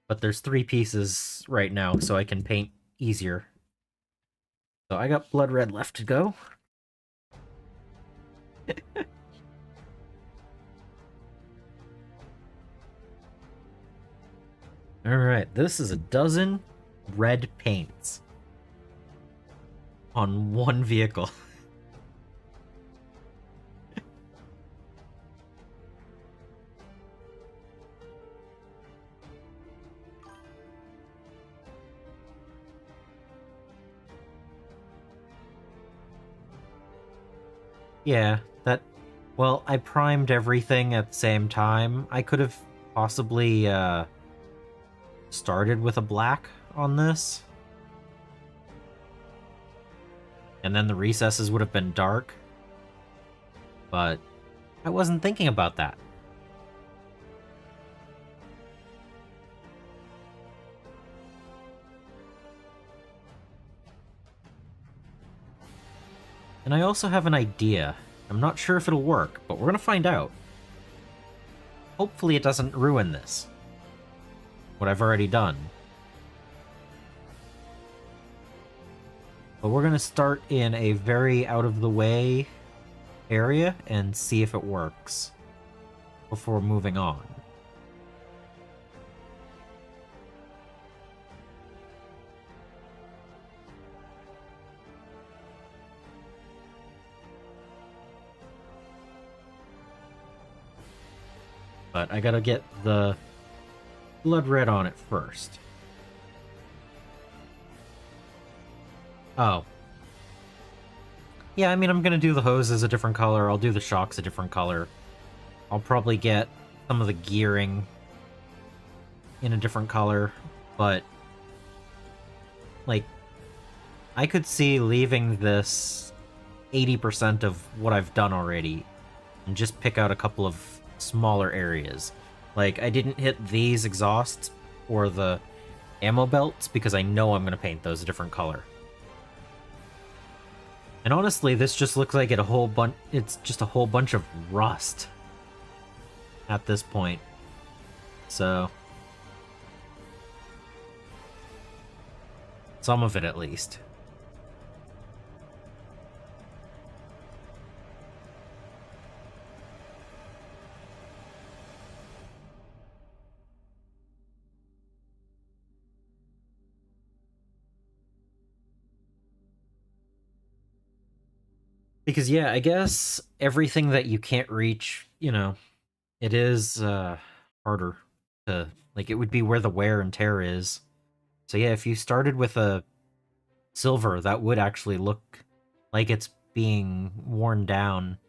But there's 3 pieces right now, so I can paint easier. So I got blood red left to go. Alright, this is a dozen red paints on one vehicle. Yeah, that... Well, I primed everything at the same time. I could have possibly, started with a black on this. And then the recesses would have been dark. But I wasn't thinking about that. And I also have an idea. I'm not sure if it'll work, but we're gonna find out. Hopefully it doesn't ruin this. What I've already done. But we're gonna start in a very out-of-the-way area and see if it works before moving on. But I gotta get the blood red on it first. Oh. Yeah, I mean, I'm gonna do the hoses a different color, I'll do the shocks a different color. I'll probably get some of the gearing in a different color, but... like, I could see leaving this 80% of what I've done already and just pick out a couple of smaller areas. Like, I didn't hit these exhausts or the ammo belts because I know I'm going to paint those a different color. And honestly, this just looks like it's just a whole bunch of rust at this point. So, some of it at least. Because, yeah, I guess everything that you can't reach, it is harder to, like, it would be where the wear and tear is. So, yeah, if you started with a silver, that would actually look like it's being worn down.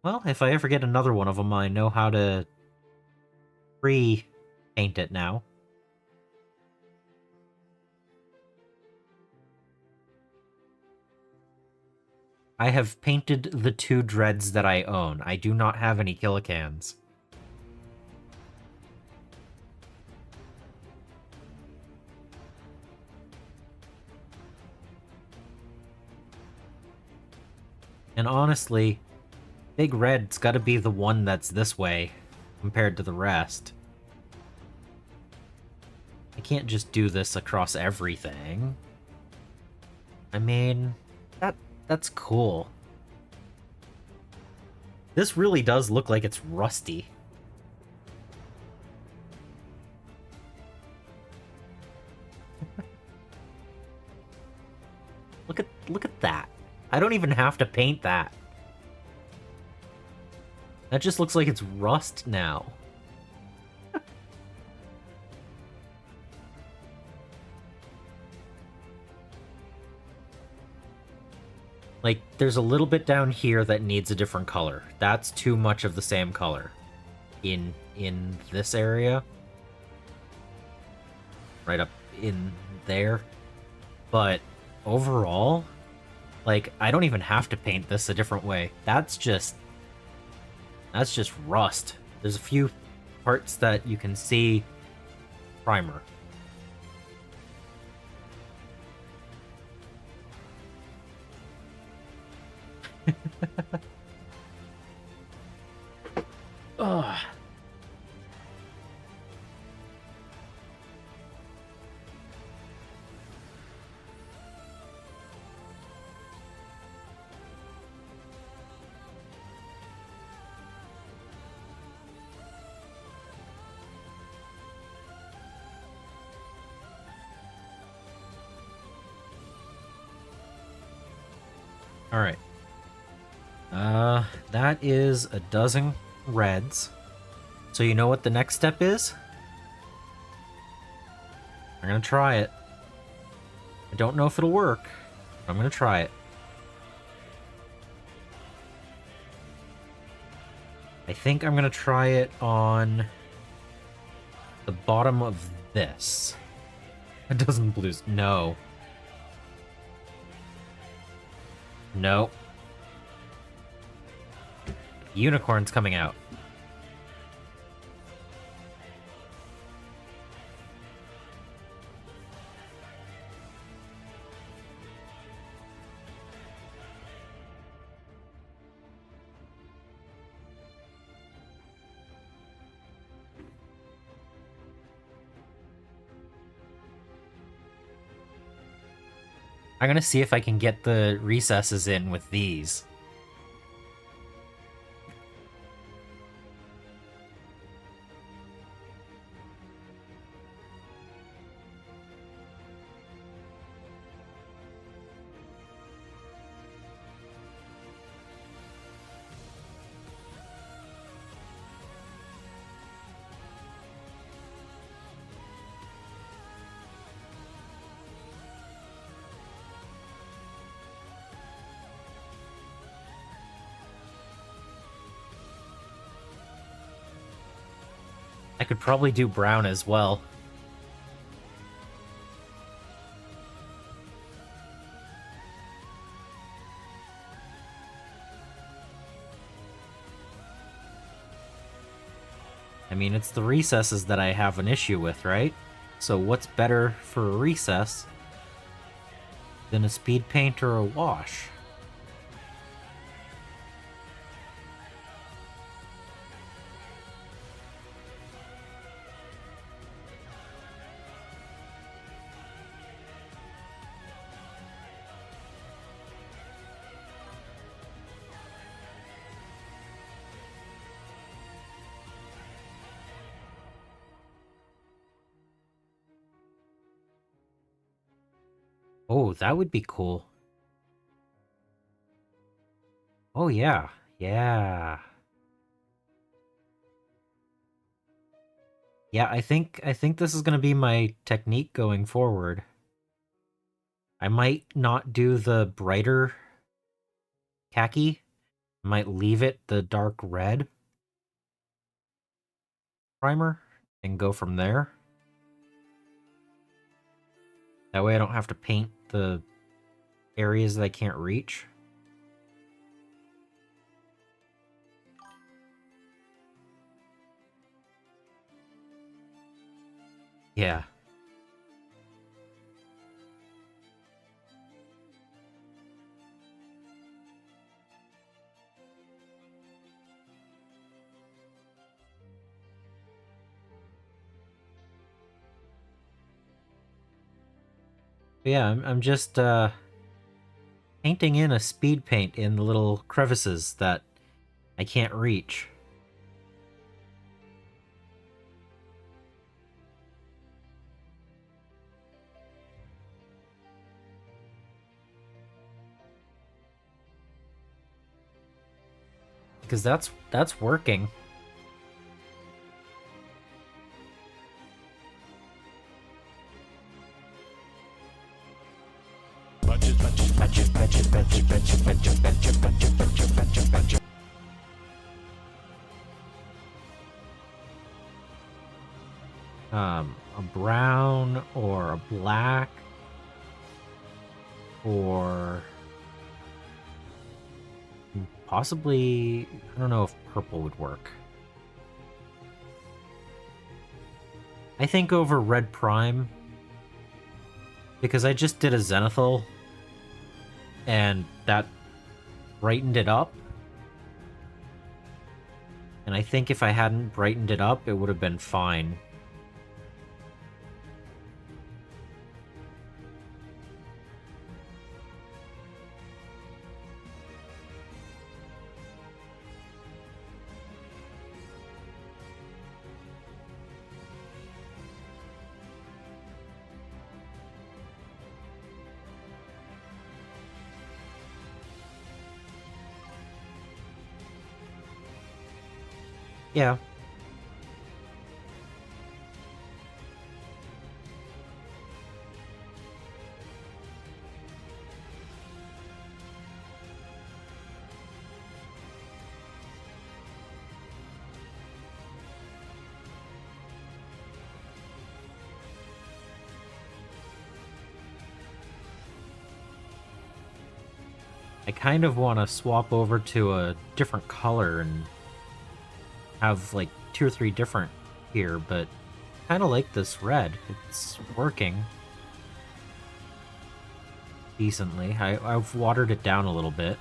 Well, if I ever get another one of them, I know how to pre-paint it now. I have painted the 2 dreads that I own. I do not have any Killicans. And honestly, Big Red's gotta be the one that's this way compared to the rest. I can't just do this across everything. I mean, that's cool. This really does look like it's rusty. Look at that. I don't even have to paint that. That just looks like it's rust now. Like, there's a little bit down here that needs a different color. That's too much of the same color. In this area. Right up in there. But overall, like, I don't even have to paint this a different way. That's just rust. There's a few parts that you can see primer. Ugh. All right. That is a dozen reds. So you know what the next step is? I'm gonna try it. I don't know if it'll work, but I'm gonna try it. I think I'm gonna try it on the bottom of this. A dozen blues. No. No. Unicorn's coming out. I'm gonna see if I can get the recesses in with these. I could probably do brown as well. I mean, it's the recesses that I have an issue with, right? So what's better for a recess than a speed paint or a wash? Oh, that would be cool. Oh yeah. Yeah. Yeah, I think this is going to be my technique going forward. I might not do the brighter khaki. I might leave it the dark red primer and go from there. That way I don't have to paint the areas that I can't reach. Yeah. But yeah, I'm just painting in a speed paint in the little crevices that I can't reach. Because that's working. A brown or a black or possibly, I don't know if purple would work. I think over red prime because I just did a zenithal and that brightened it up. And I think if I hadn't brightened it up, it would have been fine. Yeah. I kind of want to swap over to a different color and have like 2 or 3 different here, but kind of like this red. It's working decently. I've watered it down a little bit.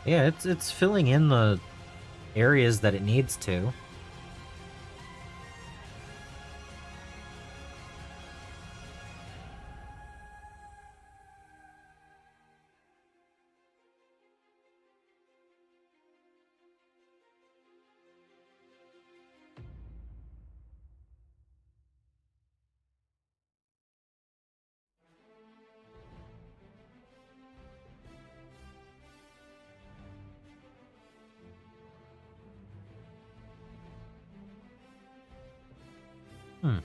Yeah, it's filling in the areas that it needs to. Hmm.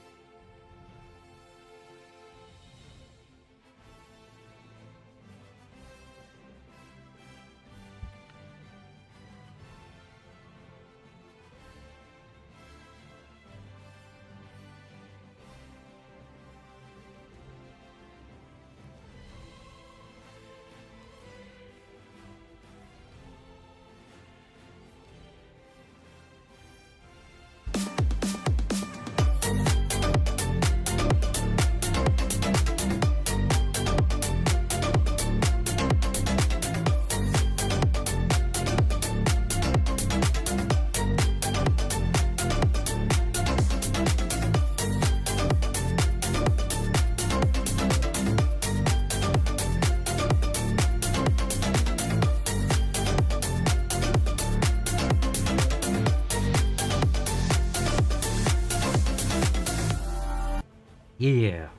Yeah.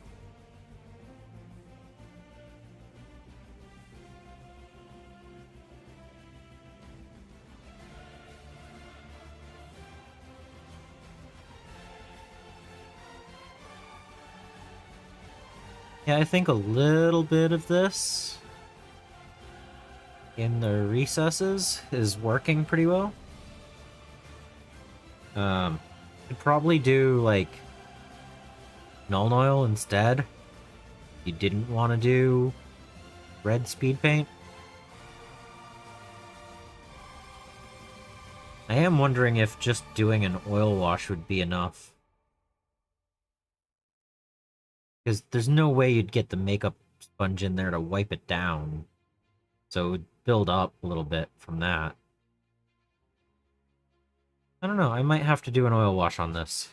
Yeah, I think a little bit of this in the recesses is working pretty well. Could probably do like Null Oil instead. You didn't want to do red speed paint. I am wondering if just doing an oil wash would be enough. Because there's no way you'd get the makeup sponge in there to wipe it down. So it would build up a little bit from that. I don't know, I might have to do an oil wash on this.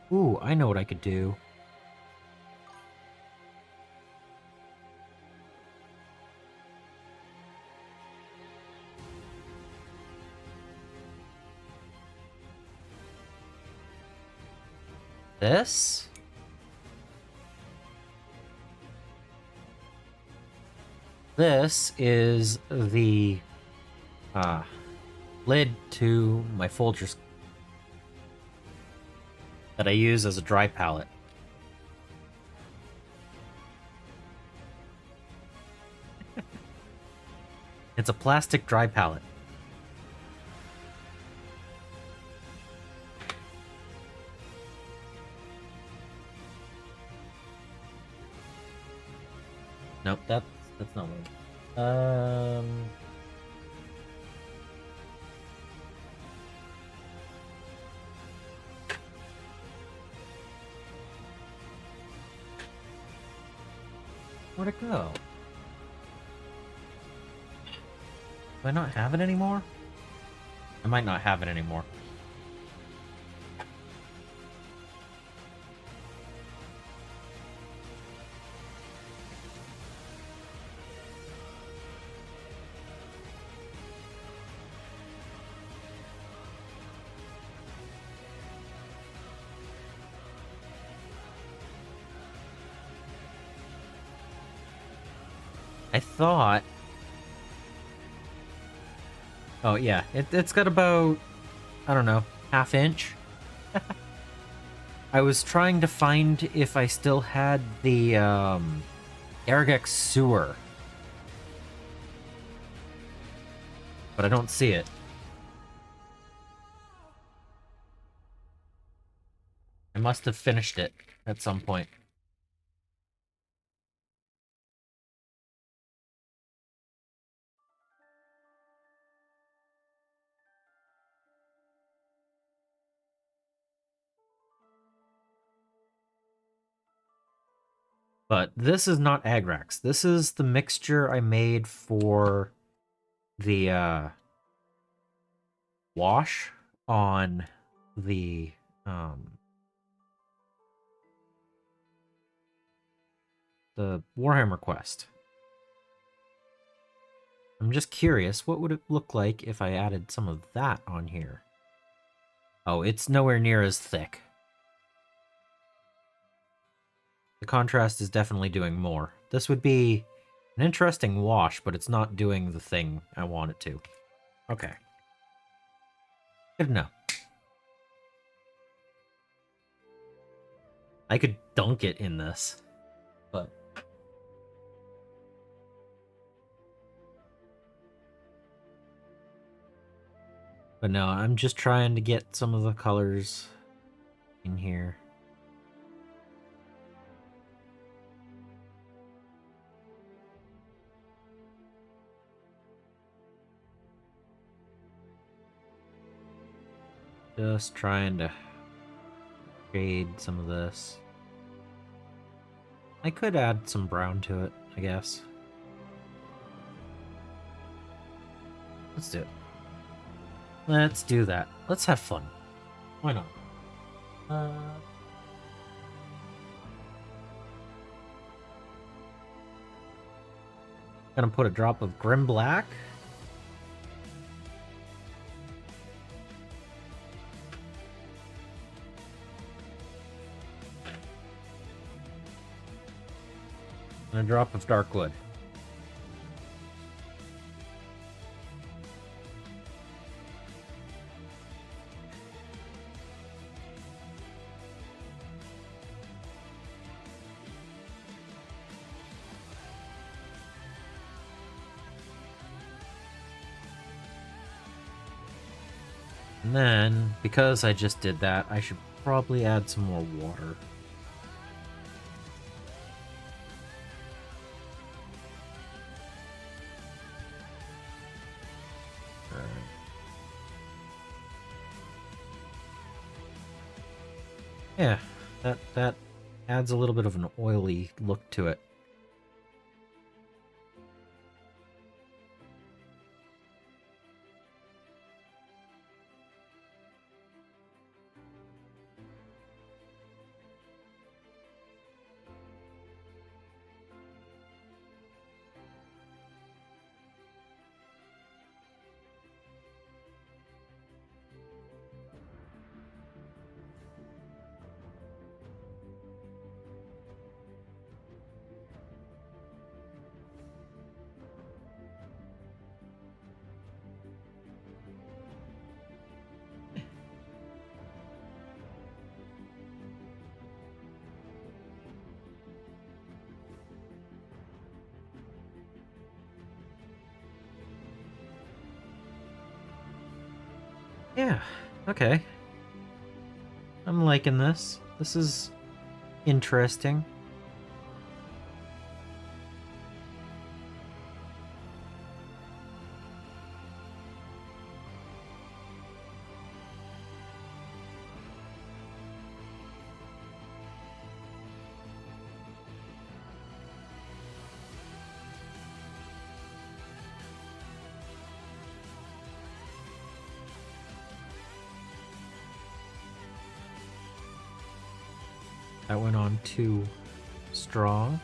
Ooh, I know what I could do. This? This is the lid to my Folgers that I use as a dry palette. It's a plastic dry palette. Nope, that's not one. Where'd it go? Do I not have it anymore? I might not have it anymore. I thought... Oh, yeah. It's got about, I don't know, ½ inch. I was trying to find if I still had the Ergex sewer. But I don't see it. I must have finished it at some point. But this is not Agrax. This is the mixture I made for the wash on the Warhammer quest. I'm just curious, what would it look like if I added some of that on here? Oh, it's nowhere near as thick. The contrast is definitely doing more. This would be an interesting wash, but it's not doing the thing I want it to. Okay. Good enough. I could dunk it in this, but no, I'm just trying to get some of the colors in here. Just trying to shade some of this. I could add some brown to it, I guess. Let's do it. Let's do that. Let's have fun. Why not? Gonna put a drop of Grim Black. And a drop of Darkwood. And then, because I just did that, I should probably add some more water. Yeah, that adds a little bit of an oily look to it. Yeah, okay. I'm liking this. This is interesting. That went on too strong.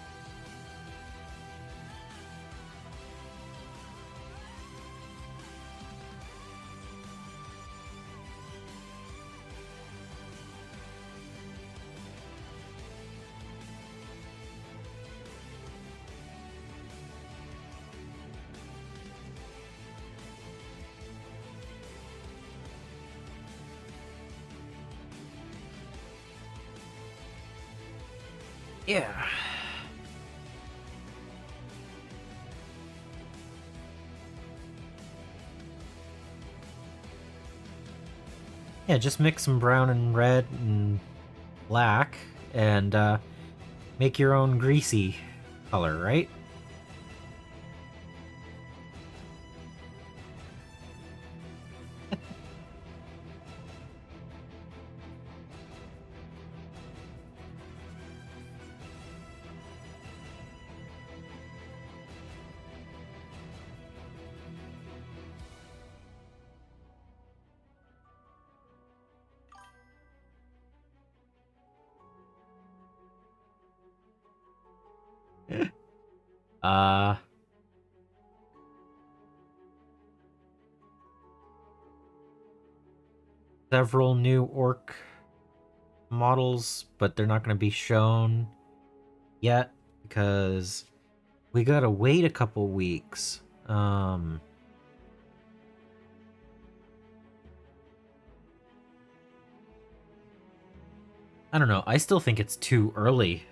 Yeah. Yeah, just mix some brown and red and black and make your own greasy color, right? uh Several new orc models, but they're not going to be shown yet because we gotta wait a couple weeks. I don't know. I still think it's too early.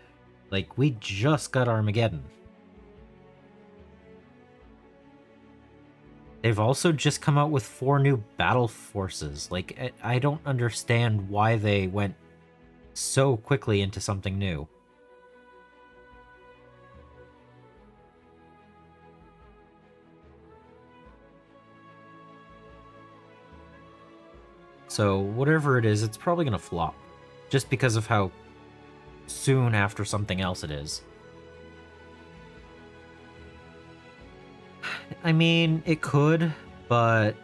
Like, we just got Armageddon. They've also just come out with 4 new battle forces. Like, I don't understand why they went so quickly into something new. So, whatever it is, it's probably going to flop. Just because of how soon after something else it is. I mean, it could, but...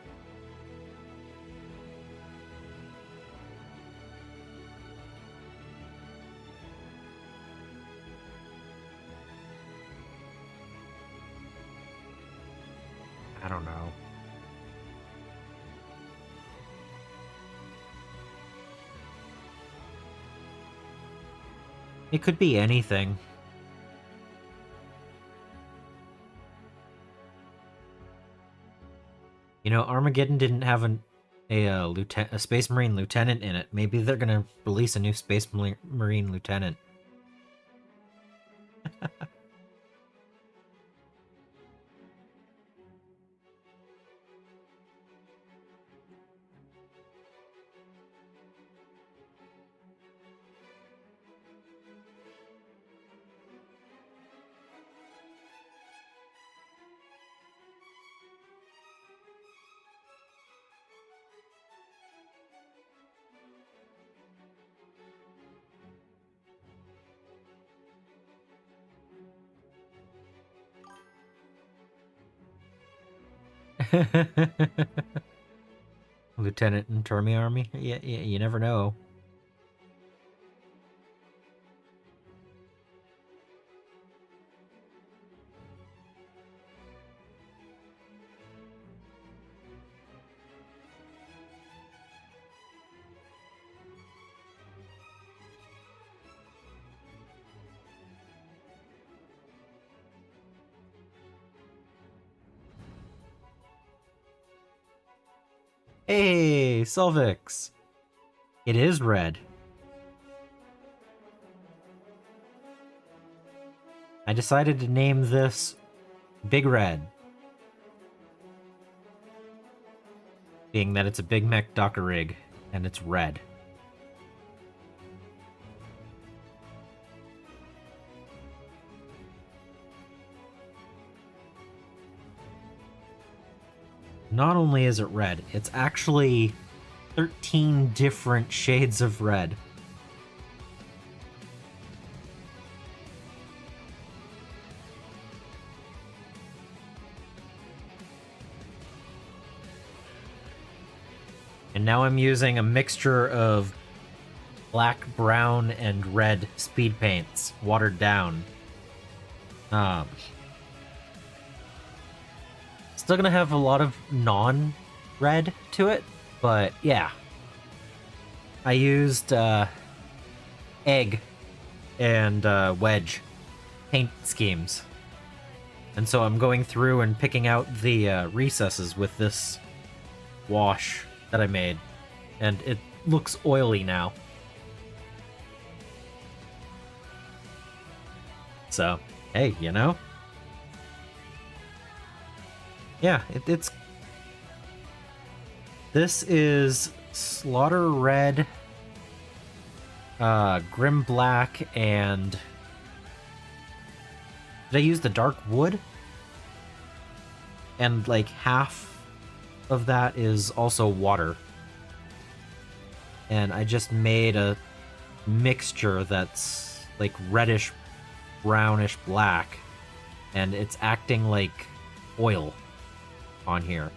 I don't know. It could be anything. You know, Armageddon didn't have a Space Marine lieutenant in it. Maybe they're gonna release a new Space Marine lieutenant. Lieutenant in Termi Army? Yeah, you never know. Hey, Selvix! It is red. I decided to name this Big Red. Being that it's a Big Mech Docker rig, and it's red. Not only is it red, it's actually 13 different shades of red. And now I'm using a mixture of black, brown, and red speed paints, watered down. Still gonna have a lot of non-red to it, but yeah. I used egg and wedge paint schemes. And so I'm going through and picking out the recesses with this wash that I made. And it looks oily now. So, hey, you know? Yeah, it's... This is Slaughter Red, Grim Black, and... Did I use the Dark Wood? And like half of that is also water. And I just made a mixture that's like reddish, brownish black. And it's acting like oil on here.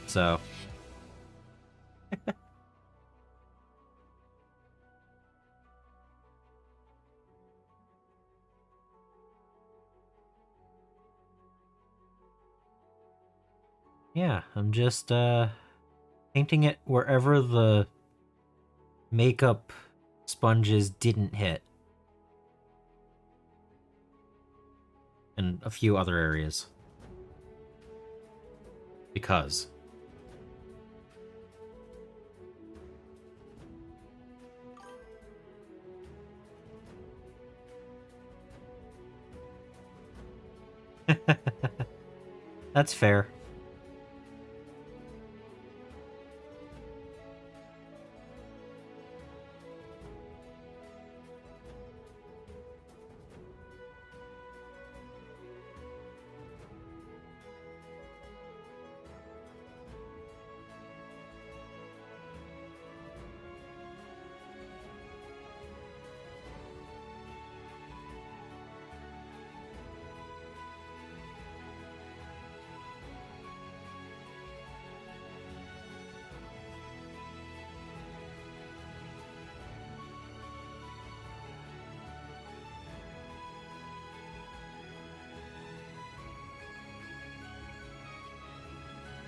So... yeah, I'm just painting it wherever the makeup sponges didn't hit. And a few other areas. Because. That's fair.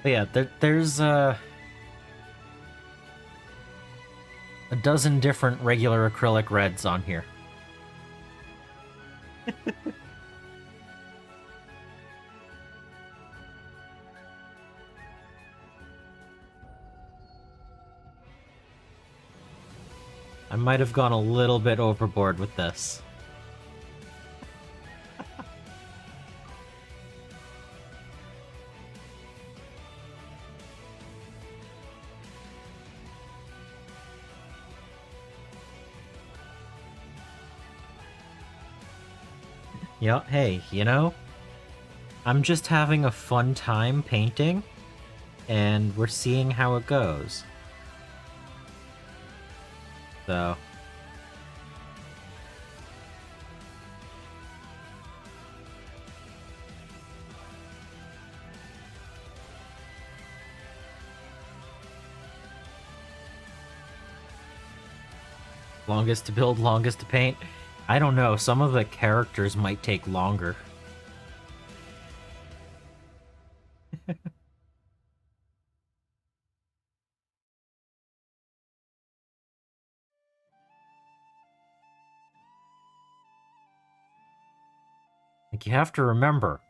But yeah, there's a dozen different regular acrylic reds on here. I might have gone a little bit overboard with this. Yeah, hey, you know, I'm just having a fun time painting, and we're seeing how it goes. So... longest to build, longest to paint. I don't know, some of the characters might take longer. Like, you have to remember,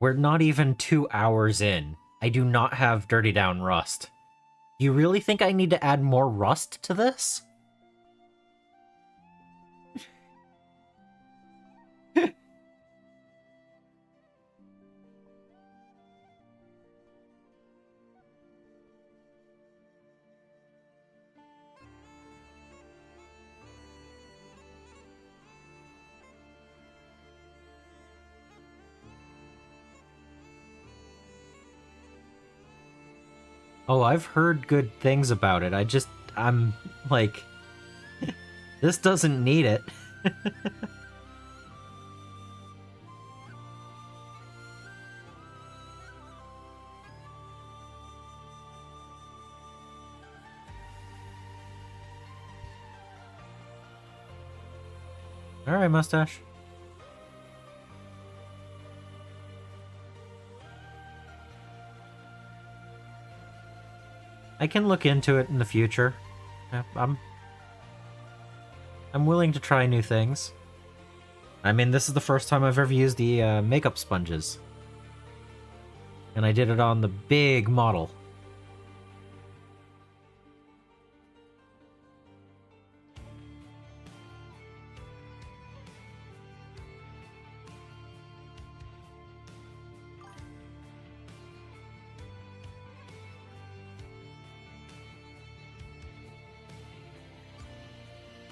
we're not even 2 hours in. I do not have Dirty Down Rust. Do you really think I need to add more rust to this? Oh, I've heard good things about it. I'm like, this doesn't need it. Alright, mustache. I can look into it in the future. Yeah, I'm willing to try new things. I mean, this is the first time I've ever used the makeup sponges. And I did it on the big model.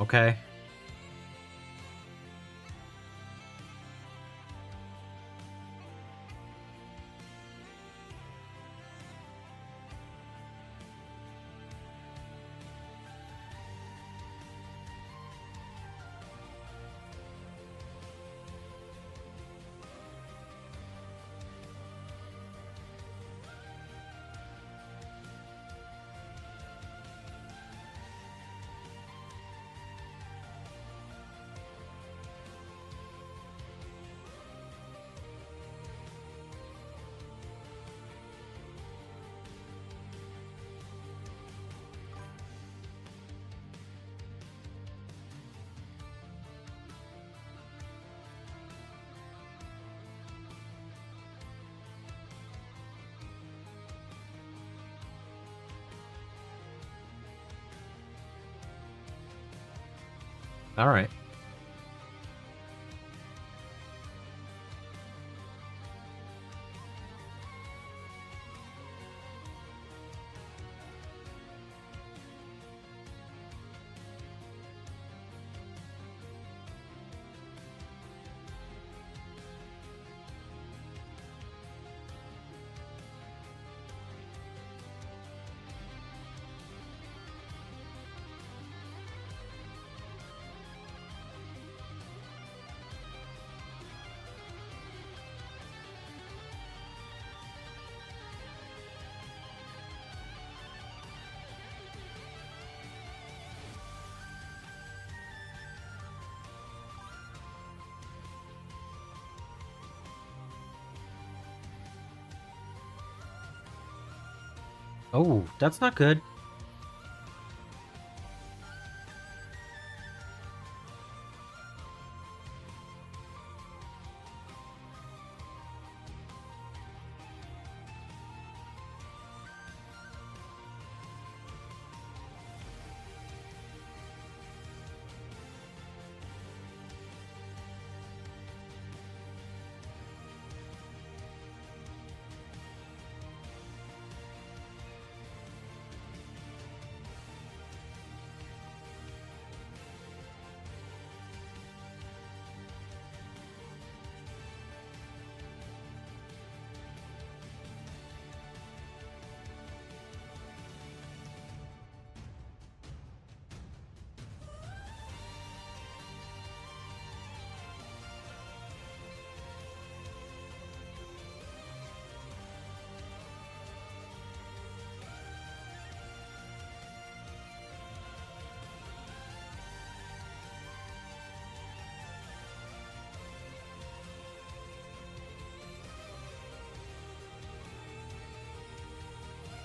Okay. All right. Oh, that's not good.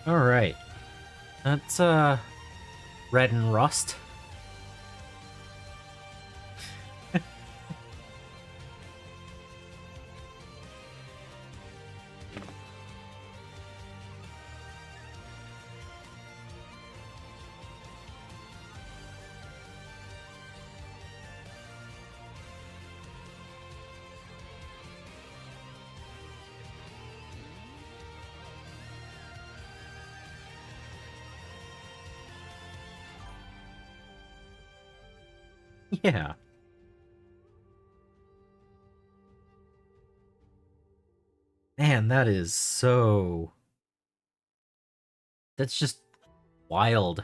All right. That's red and rust. Yeah. Man, that is so... That's just wild.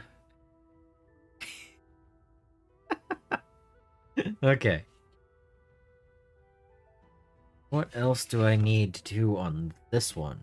Okay. What else do I need to do on this one?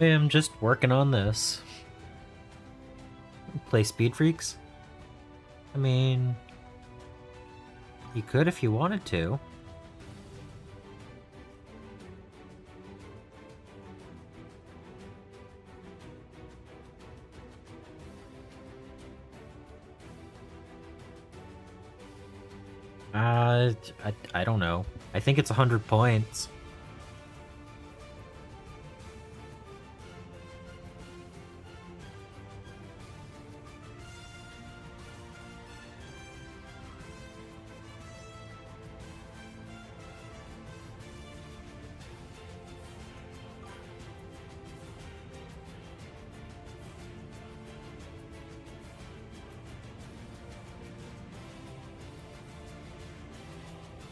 I'm just working on this. Play Speed Freaks? I mean, you could if you wanted to. I don't know. I think it's 100 points.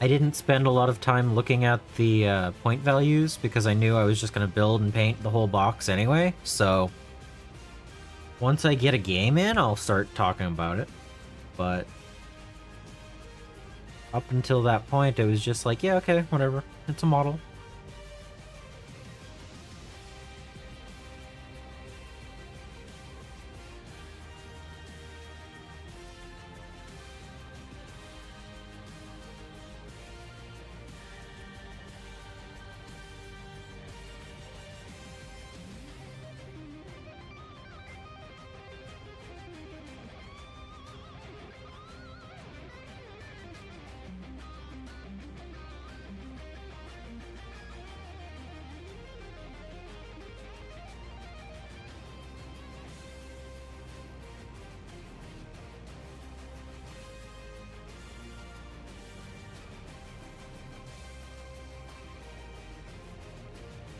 I didn't spend a lot of time looking at the point values because I knew I was just going to build and paint the whole box anyway, so once I get a game in, I'll start talking about it. But up until that point, it was just like, yeah, okay, whatever. It's a model.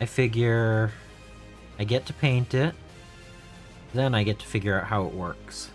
I figure I get to paint it, then I get to figure out how it works.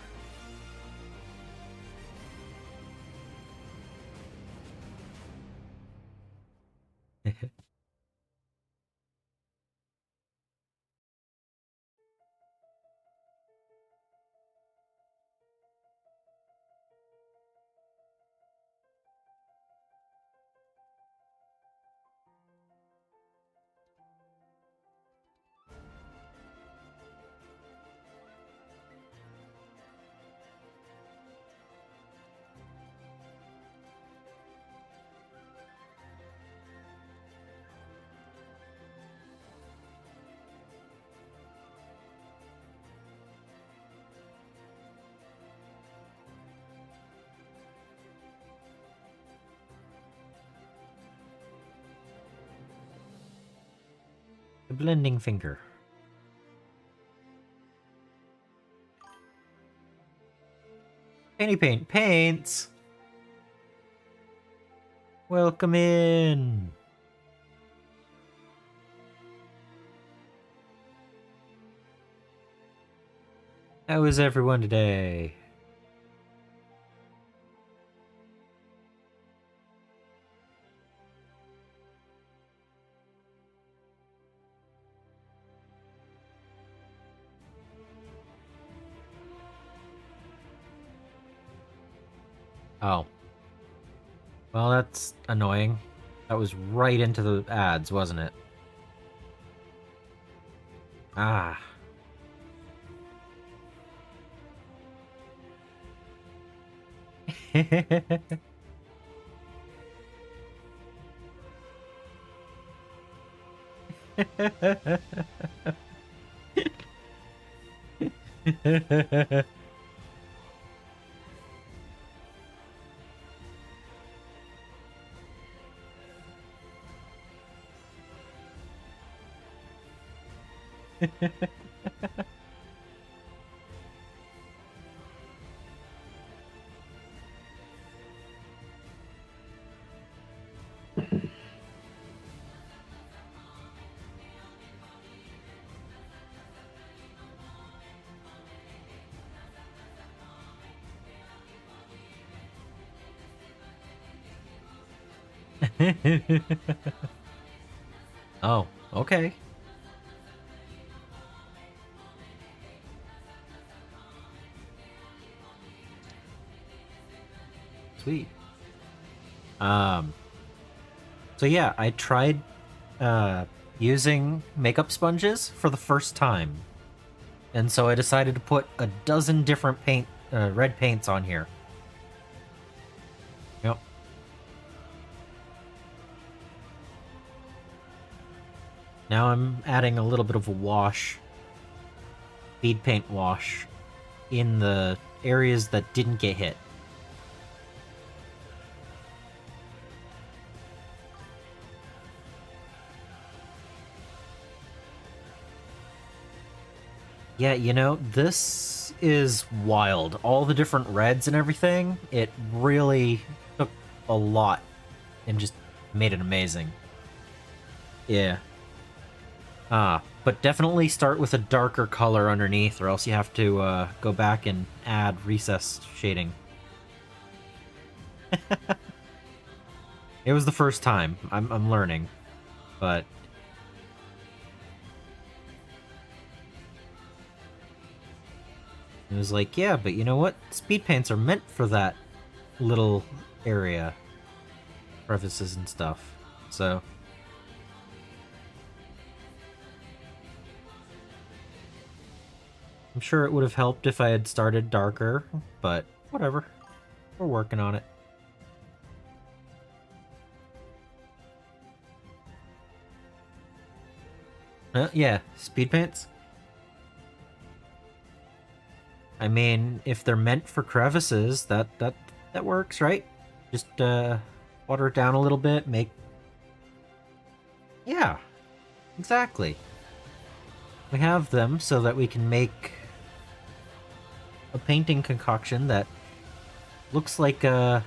The blending finger. Painty Paint paints! Welcome in! How is everyone today? Oh. Well, that's annoying. That was right into the ads, wasn't it? Ah. Oh, okay. Sweet. So yeah, I tried using makeup sponges for the first time. And so I decided to put a dozen different red paints on here. Yep. Now I'm adding a little bit of a wash, speed paint wash, in the areas that didn't get hit. Yeah, you know, this is wild. All the different reds and everything, it really took a lot and just made it amazing. Yeah. But definitely start with a darker color underneath, or else you have to go back and add recessed shading. It was the first time. I'm learning, but it was like, yeah, but you know what? Speed paints are meant for that little area, crevices and stuff. So. I'm sure it would have helped if I had started darker, but whatever. We're working on it. Yeah, speed paints. I mean, if they're meant for crevices, that works, right? Just water it down a little bit, make. Yeah, exactly. We have them so that we can make a painting concoction that looks like wet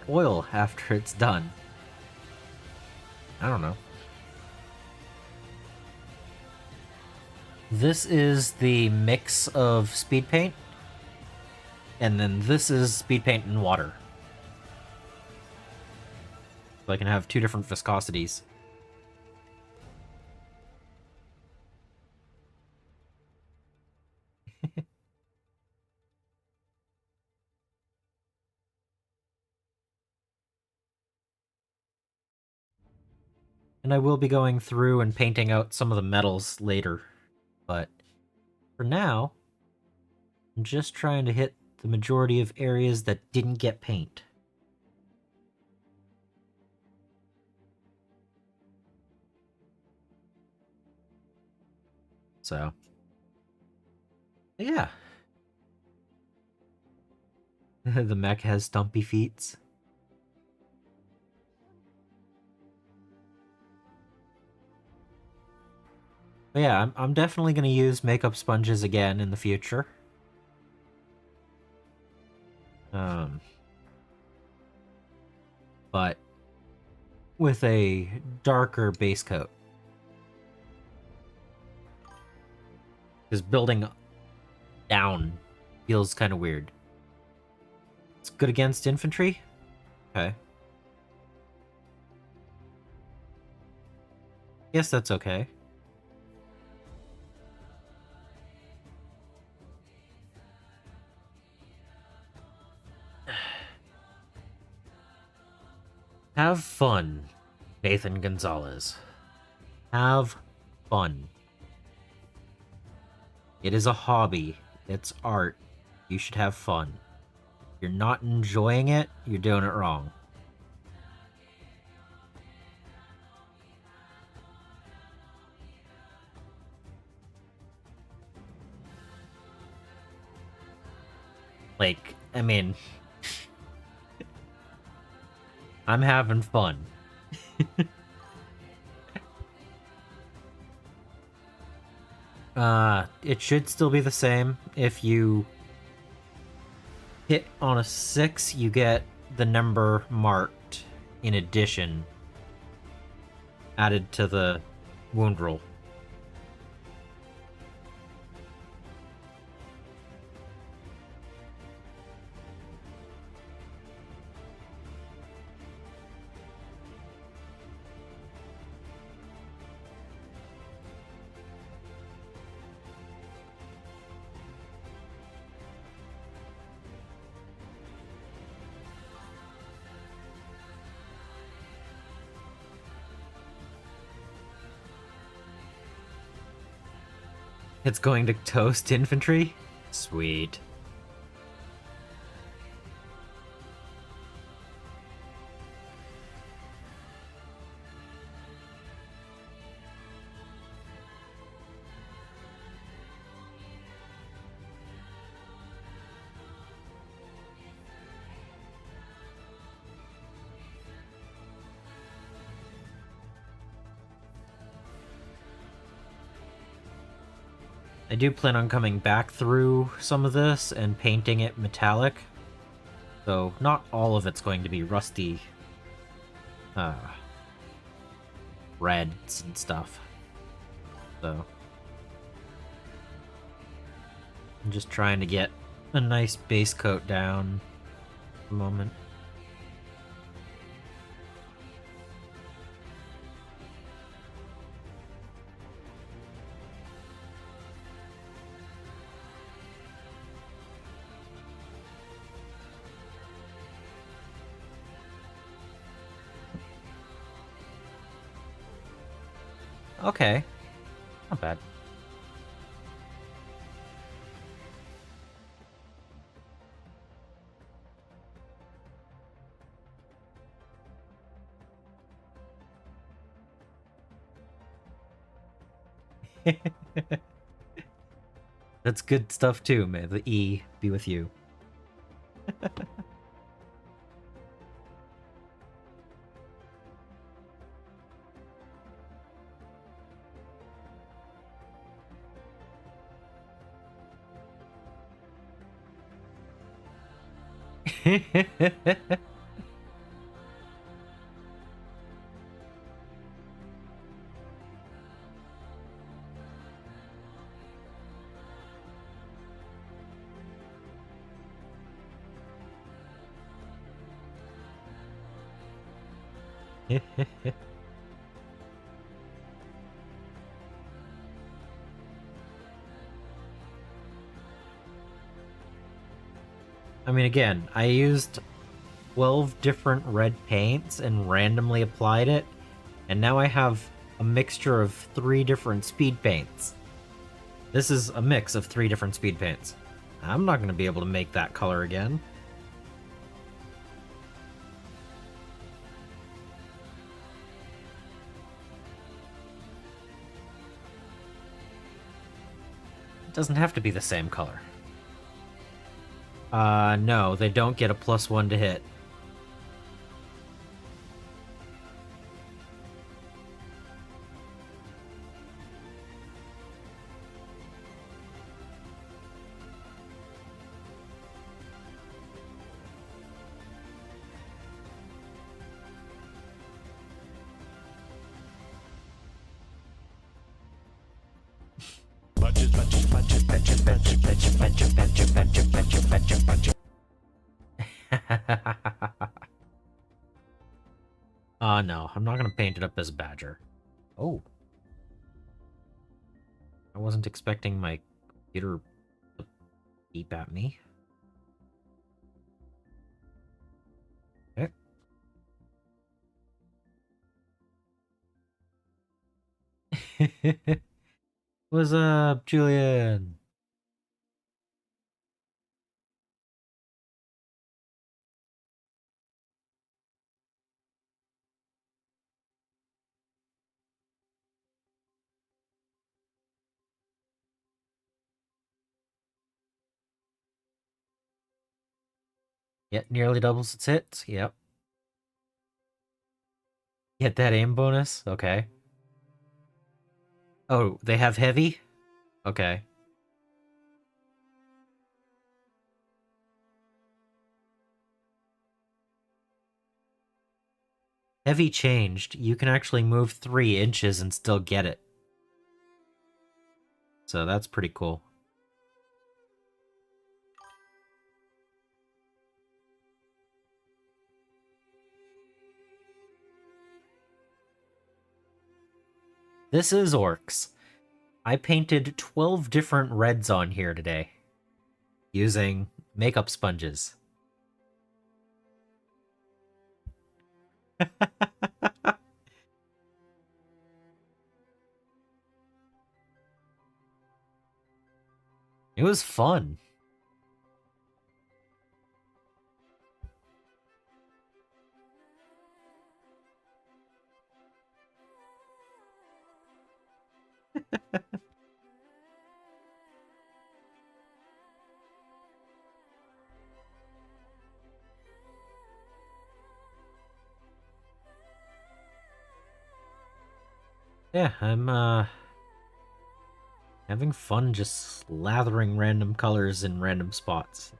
oil after it's done. I don't know. This is the mix of speed paint, and then this is speed paint and water. So I can have two different viscosities. And I will be going through and painting out some of the metals later, but for now, I'm just trying to hit the majority of areas that didn't get paint. So, yeah. The mech has stumpy feet. But yeah, I'm definitely going to use makeup sponges again in the future. But with a darker base coat. Because building down feels kind of weird. It's good against infantry? Okay. Guess that's okay. Have fun, Nathan Gonzalez. Have fun. It is a hobby. It's art. You should have fun. If you're not enjoying it, you're doing it wrong. Like, I mean, I'm having fun. It should still be the same. If you hit on a 6, you get the number marked in addition added to the wound roll. It's going to toast infantry? Sweet. I do plan on coming back through some of this and painting it metallic. So not all of it's going to be rusty reds and stuff. So I'm just trying to get a nice base coat down at the moment. Okay. Not bad. That's good stuff too, man. The E be with you. I mean, again, I used 12 different red paints and randomly applied it, and now I have a mixture of 3 different speed paints. This is a mix of 3 different speed paints. I'm not going to be able to make that color again. It doesn't have to be the same color. No, they don't get a +1 to hit. No, I'm not gonna paint it up as a badger. Oh. I wasn't expecting my computer to beep at me. Okay. What's up, Julian? Yeah, nearly doubles its hits. Yep. Get that aim bonus? Okay. Oh, they have heavy? Okay. Heavy changed. You can actually move 3 inches and still get it. So that's pretty cool. This is orcs. I painted 12 different reds on here today using makeup sponges. It was fun. Yeah, I'm having fun just slathering random colors in random spots.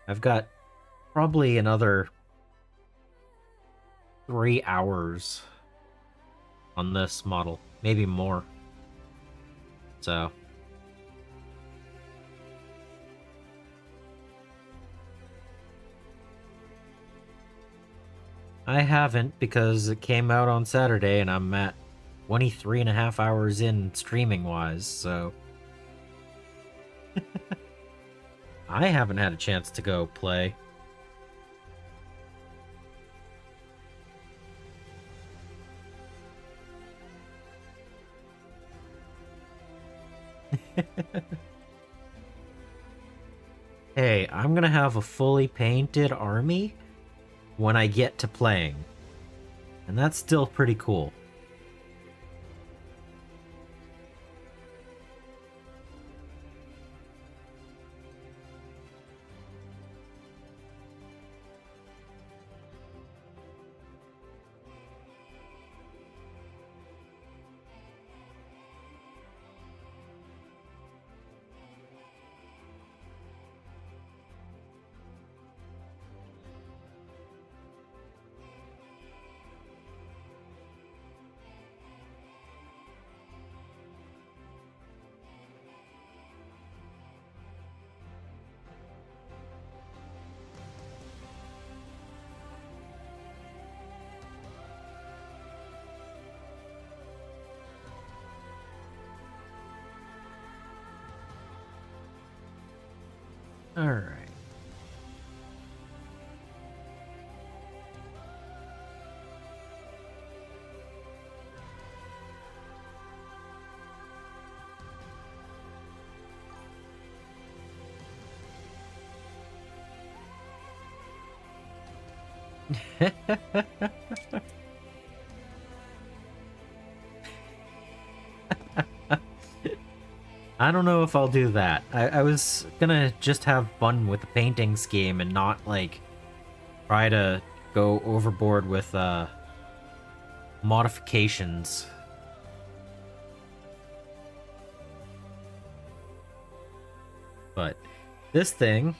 I've got probably another 3 hours on this model, maybe more. So I haven't because it came out on Saturday and I'm at 23 and a half hours in streaming wise, so I haven't had a chance to go play. Hey, I'm gonna have a fully painted army when I get to playing. And that's still pretty cool. Alright. I don't know if I'll do that. I was gonna just have fun with the painting scheme and not, like, try to go overboard with, modifications. But this thing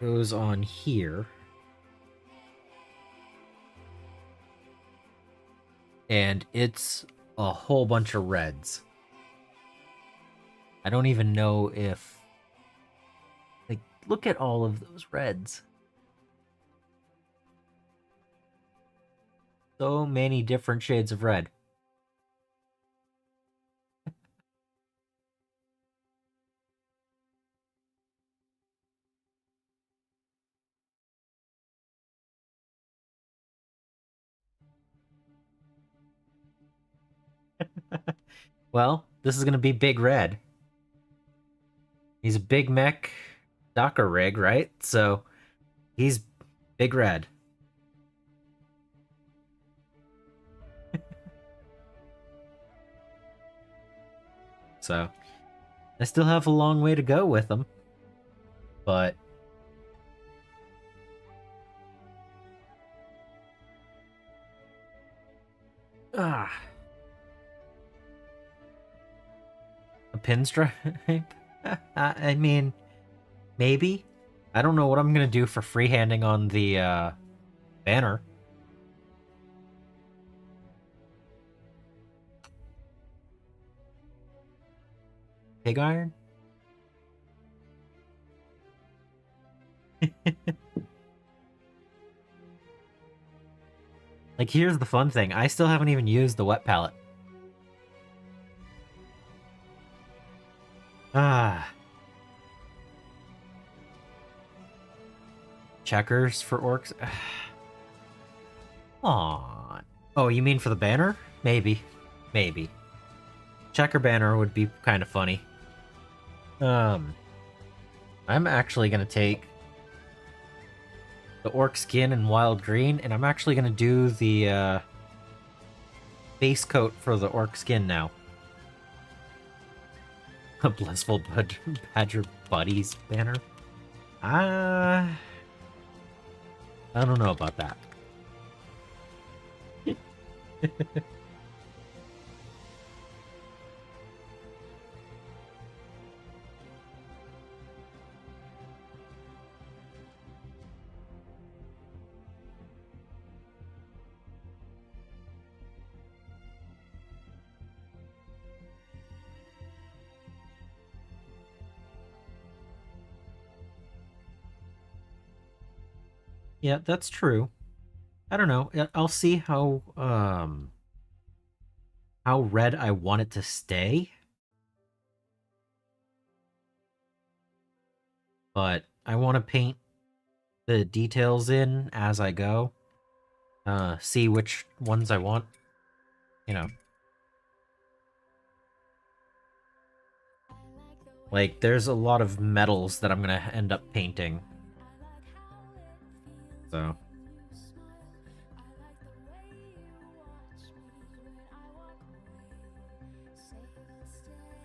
goes on here. and it's a whole bunch of reds. I don't even know if... Like, look at all of those reds. So many different shades of red. Well, this is going to be Big Red. He's a big mech Docker rig, right? So he's Big Red. So I still have a long way to go with him. But a pinstripe? I mean, maybe. I don't know what I'm gonna do for freehanding on the banner. Pig iron? Like, here's the fun thing. I still haven't even used the wet palette. Checkers for orcs? Aw. Oh, you mean for the banner? Maybe. Maybe. Checker banner would be kind of funny. I'm actually gonna take the orc skin in wild green, and I'm actually gonna do the base coat for the orc skin now. A blissful badger buddies banner. I don't know about that. Yeah, that's true. I don't know. I'll see how red I want it to stay. But I want to paint the details in as I go. See which ones I want. You know. Like, there's a lot of metals that I'm gonna end up painting. So.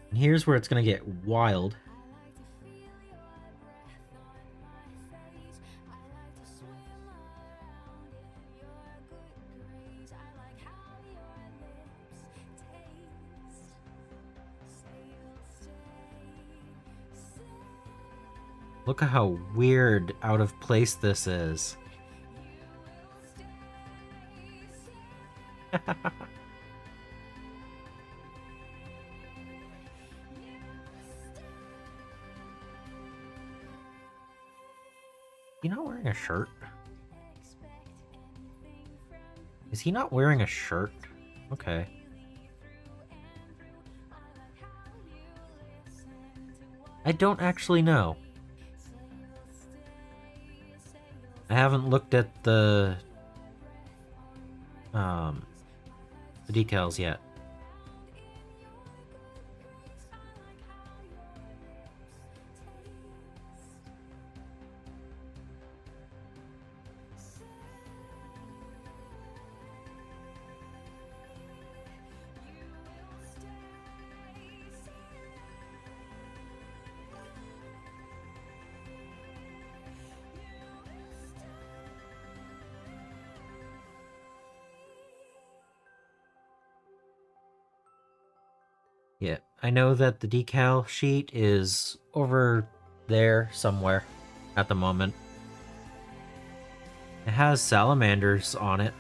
And here's where it's gonna get wild. Look at how weird out of place this is. He not wearing a shirt? Is he not wearing a shirt? Okay. I don't actually know. I haven't looked at the decals yet. Yeah, I know that the decal sheet is over there somewhere at the moment. It has salamanders on it.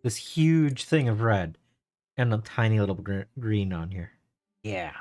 This huge thing of red and a tiny little green on here. Yeah.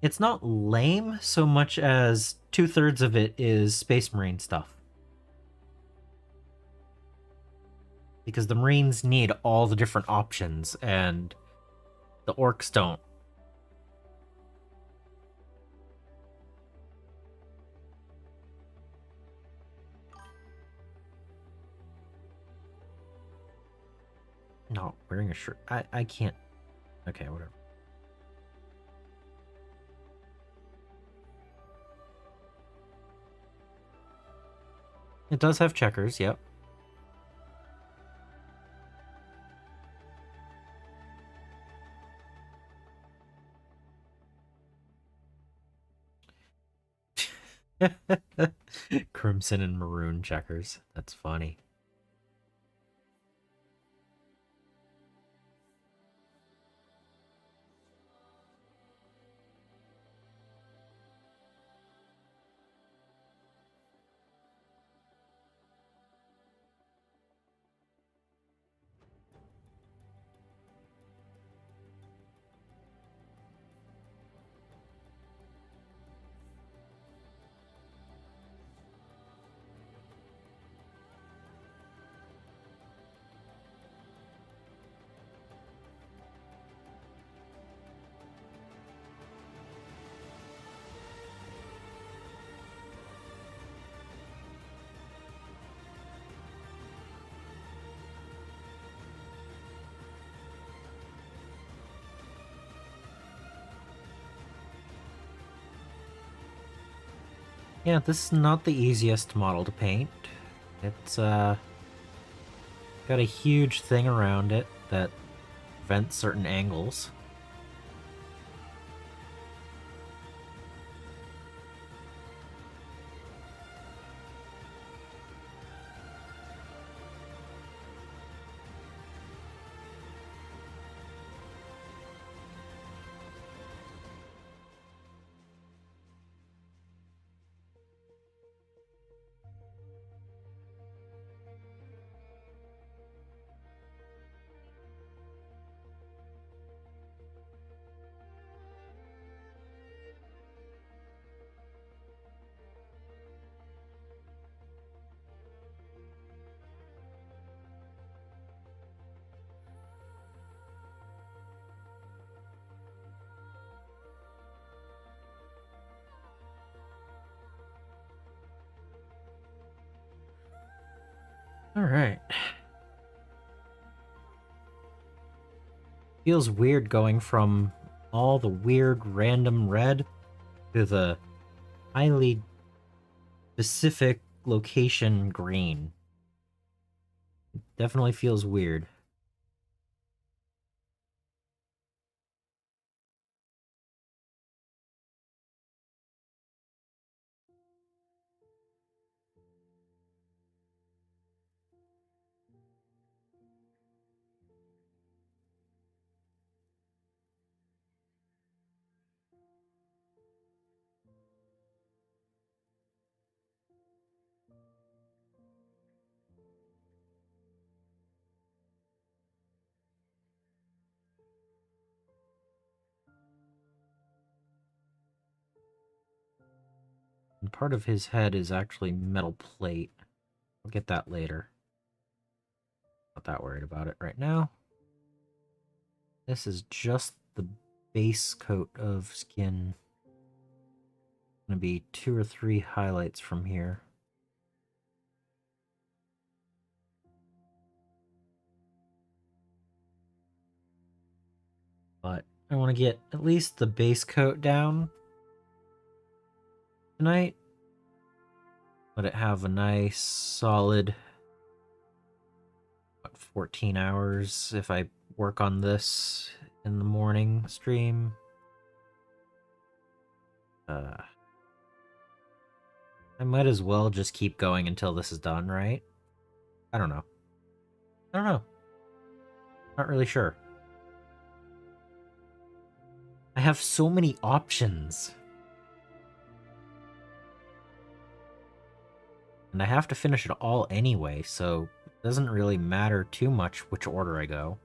It's not lame so much as 2/3 of it is Space Marine stuff. Because the Marines need all the different options, and the Orcs don't. Not wearing a shirt. I can't. Okay, whatever. It does have checkers, yep. Crimson and maroon checkers. That's funny. Yeah, this is not the easiest model to paint. It's got a huge thing around it that prevents certain angles. All right. Feels weird going from all the weird random red to the highly specific location green. It definitely feels weird. And part of his head is actually metal plate. I'll get that later. Not that worried about it right now. This is just the base coat of skin. Gonna be 2 or 3 highlights from here. I want to get at least the base coat down tonight. Let it have a nice solid 14 hours if I work on this in the morning stream. I might as well just keep going until this is done, right? I don't know. Not really sure. I have so many options. And I have to finish it all anyway, so it doesn't really matter too much which order I go.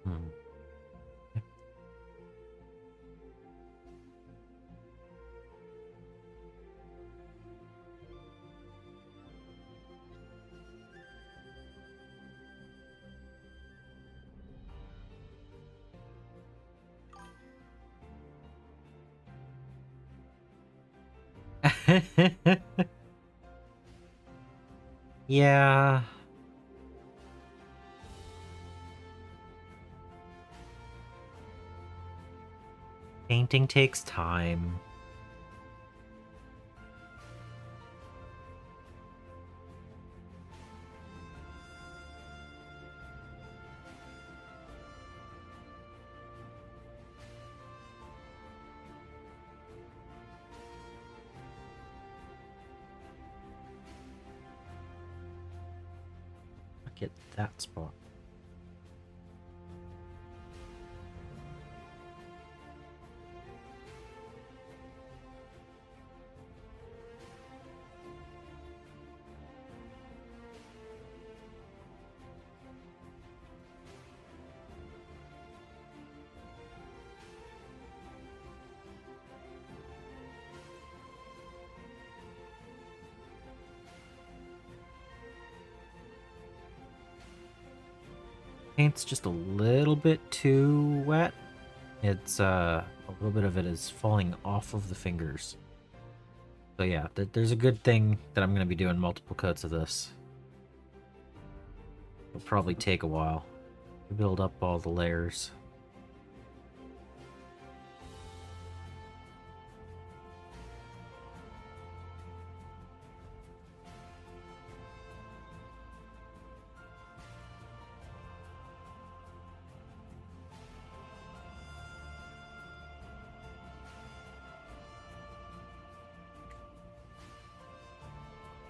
Hmm. Yeah. Painting takes time. Get that spot. Paint's just a little bit too wet. It's a little bit of it is falling off of the fingers. So yeah, there's a good thing that I'm going to be doing multiple coats of this. It'll probably take a while to build up all the layers.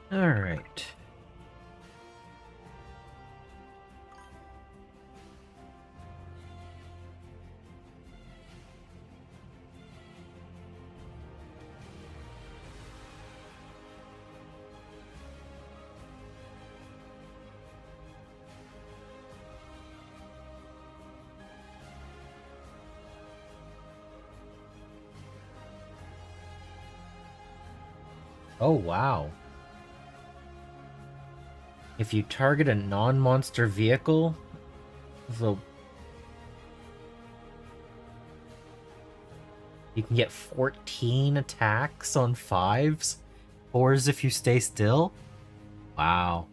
All right. Oh, wow. If you target a non-monster vehicle, you can get 14 attacks on 5s. 4s if you stay still. Wow.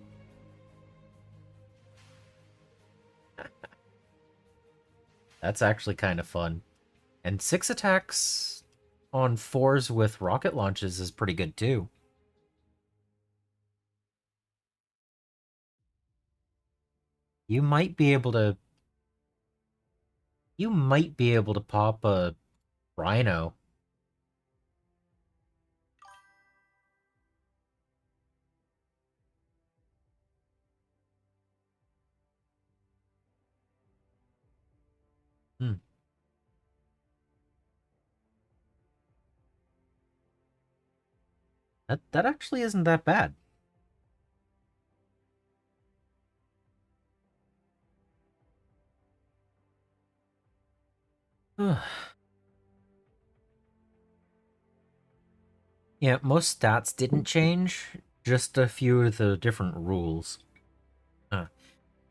That's actually kind of fun. And 6 attacks on 4s with rocket launches is pretty good too. You might be able to pop a rhino. Hmm. That actually isn't that bad. Yeah, most stats didn't change, just a few of the different rules.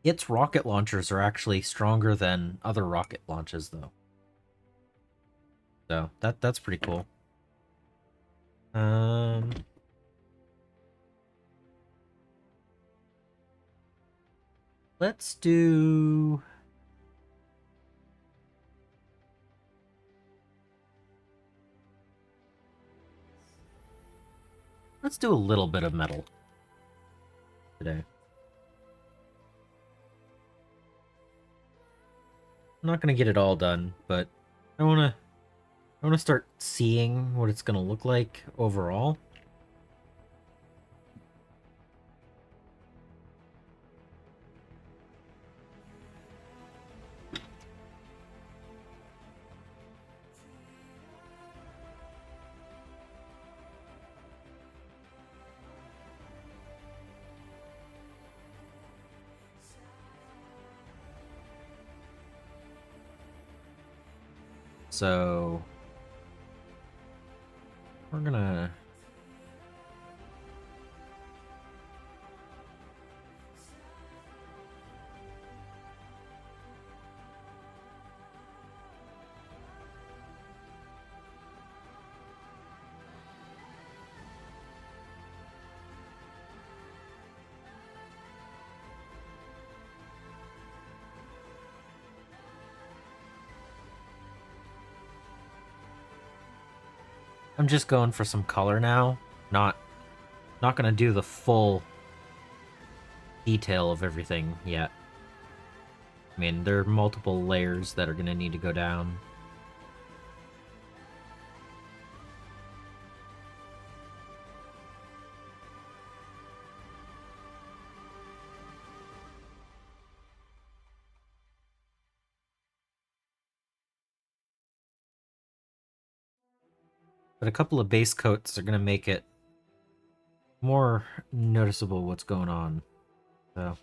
Its rocket launchers are actually stronger than other rocket launches, though. So that's pretty cool. Um, let's do. Let's do a little bit of metal today. I'm not gonna get it all done, but I wanna start seeing what it's gonna look like overall. So we're gonna. I'm just going for some color now. Not gonna do the full detail of everything yet. I mean, there are multiple layers that are gonna need to go down. But a couple of base coats are gonna make it more noticeable what's going on. So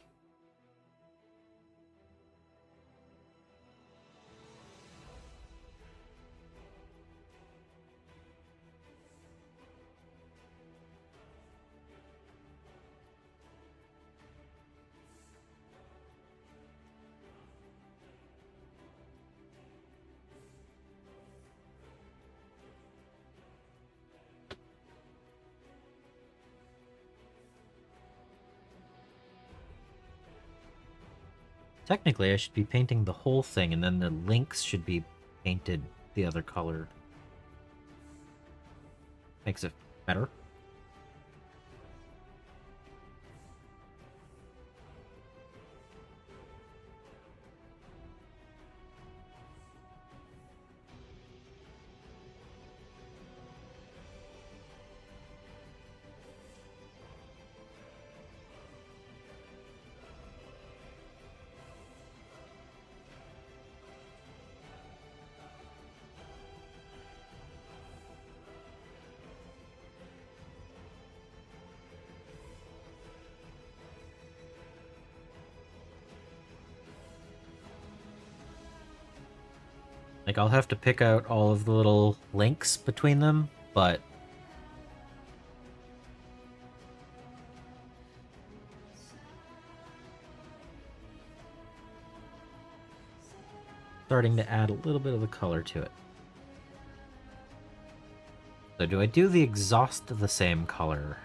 technically I should be painting the whole thing and then the links should be painted the other color. Makes it better. Like, I'll have to pick out all of the little links between them, but starting to add a little bit of the color to it. So do I do the exhaust the same color?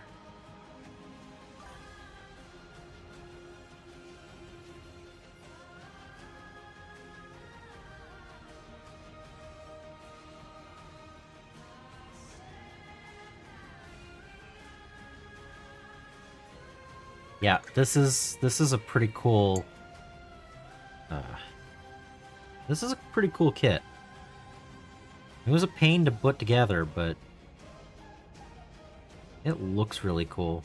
Yeah, this is a pretty cool. This is a pretty cool kit. It was a pain to put together, but it looks really cool.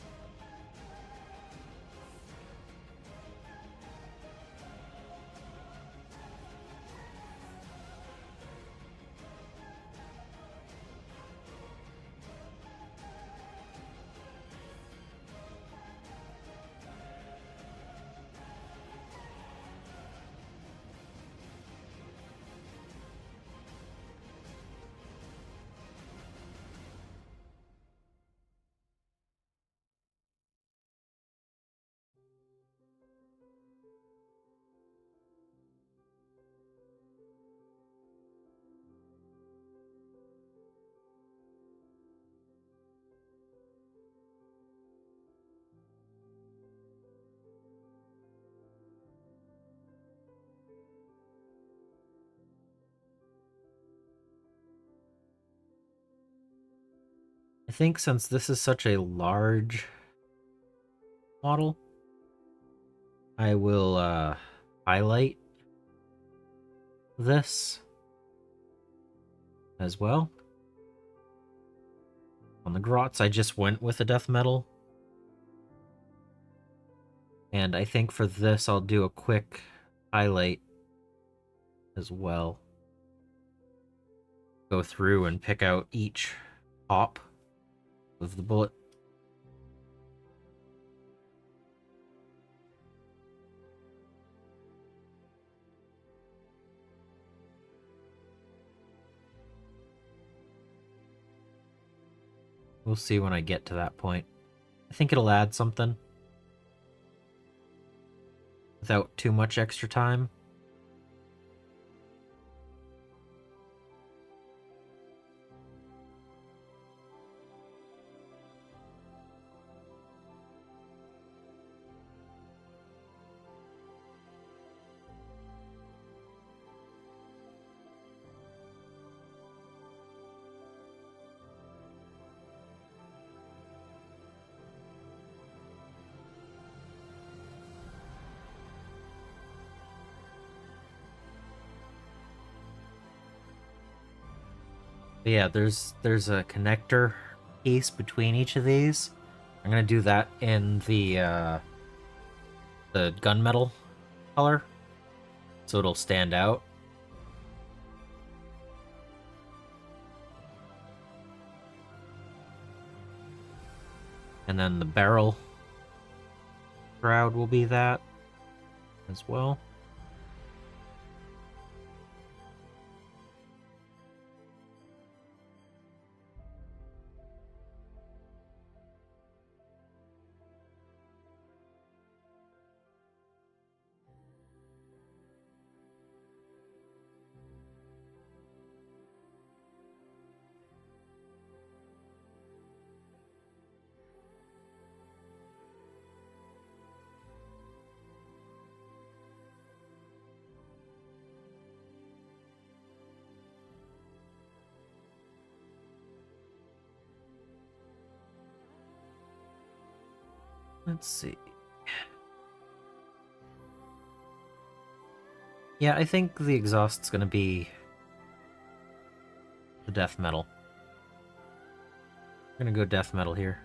I think since this is such a large model, I will highlight this as well. On the grots, I just went with a death metal. And I think for this, I'll do a quick highlight as well. Go through and pick out each pop of the bullet. We'll see when I get to that point. I think it'll add something without too much extra time. But yeah, there's a connector piece between each of these. I'm gonna do that in the gunmetal color, so it'll stand out. And then the barrel shroud will be that as well. Let's see. Yeah, I think the exhaust's gonna be the death metal. I'm gonna go death metal here.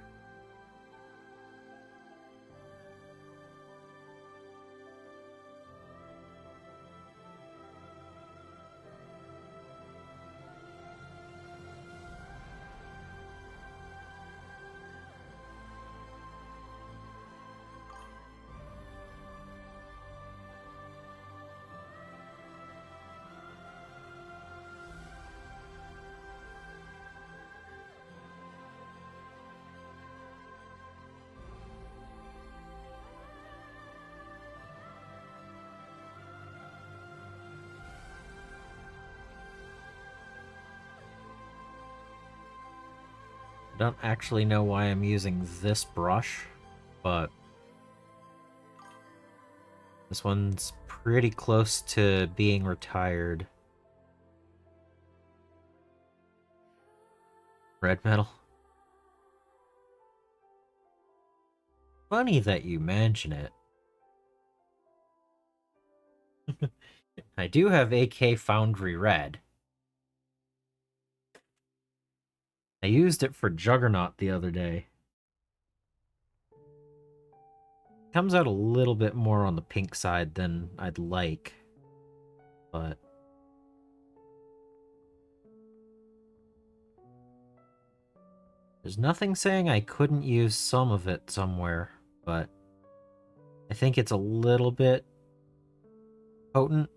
I don't actually know why I'm using this brush, but this one's pretty close to being retired. Red metal. Funny that you mention it. I do have AK Foundry Red. I used it for Juggernaut the other day. Comes out a little bit more on the pink side than I'd like, but there's nothing saying I couldn't use some of it somewhere, but I think it's a little bit potent.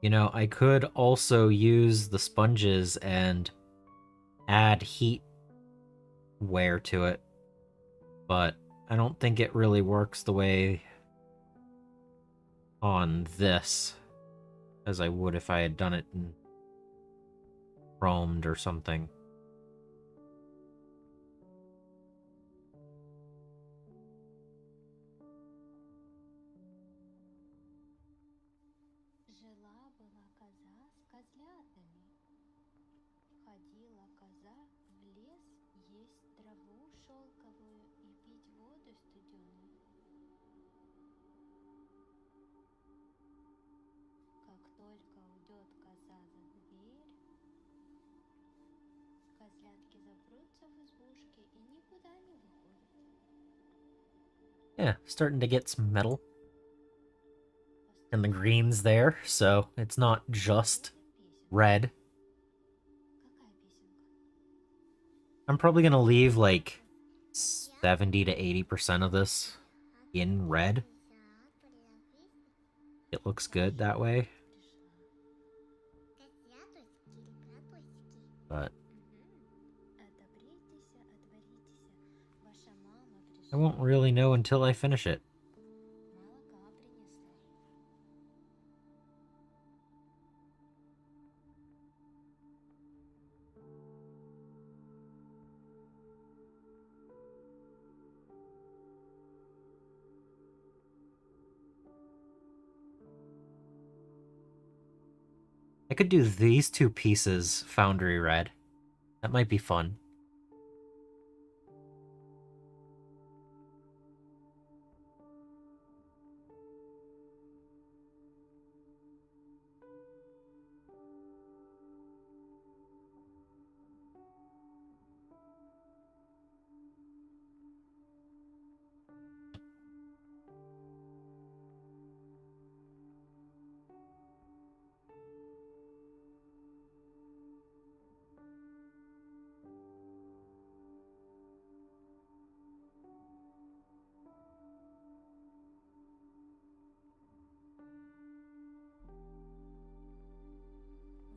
You know, I could also use the sponges and add heat wear to it, but I don't think it really works the way on this as I would if I had done it in chromed or something. Жила-была коза с козлятами. Ходила коза в лес есть траву шелковую и пить воду студеную. Как только уйдет коза за дверь, козлятки запрутся в избушке и никуда не выходят. Yeah, starting to get some metal. And the green's there, so it's not just red. Какая песенка? I'm probably gonna leave like 70 to 80% of this in red. It looks good that way. But Отобритеся, отворитеся. Ваша мама I пришла. won't really know until I finish it. Молока принесла. I could do these two pieces foundry red. That might be fun.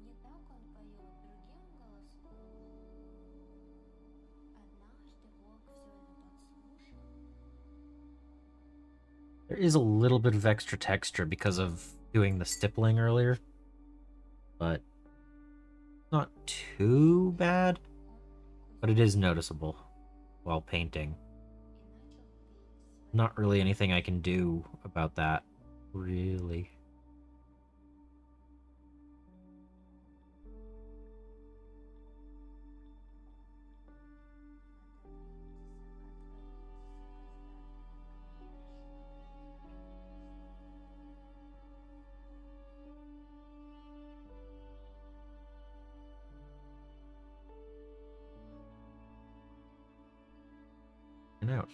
Не так он поет другим голосом. Однажды волк все это подслушал. There is a little bit of extra texture because of doing the stippling earlier, but not too bad. But it is noticeable while painting. И начал петь. Not really anything I can do about that, really. And out.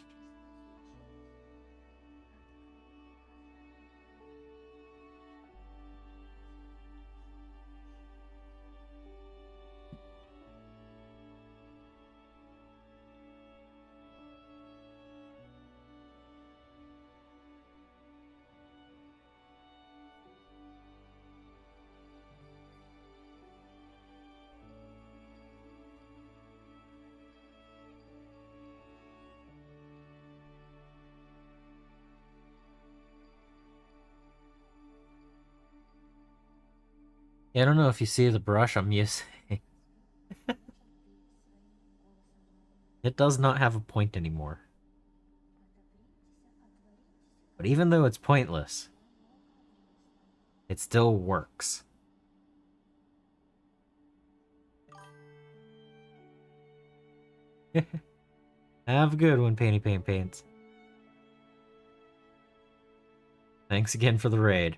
Yeah, I don't know if you see the brush I'm using. It does not have a point anymore. But even though it's pointless, it still works. Have a good one, Painty Paint Paints. Thanks again for the raid.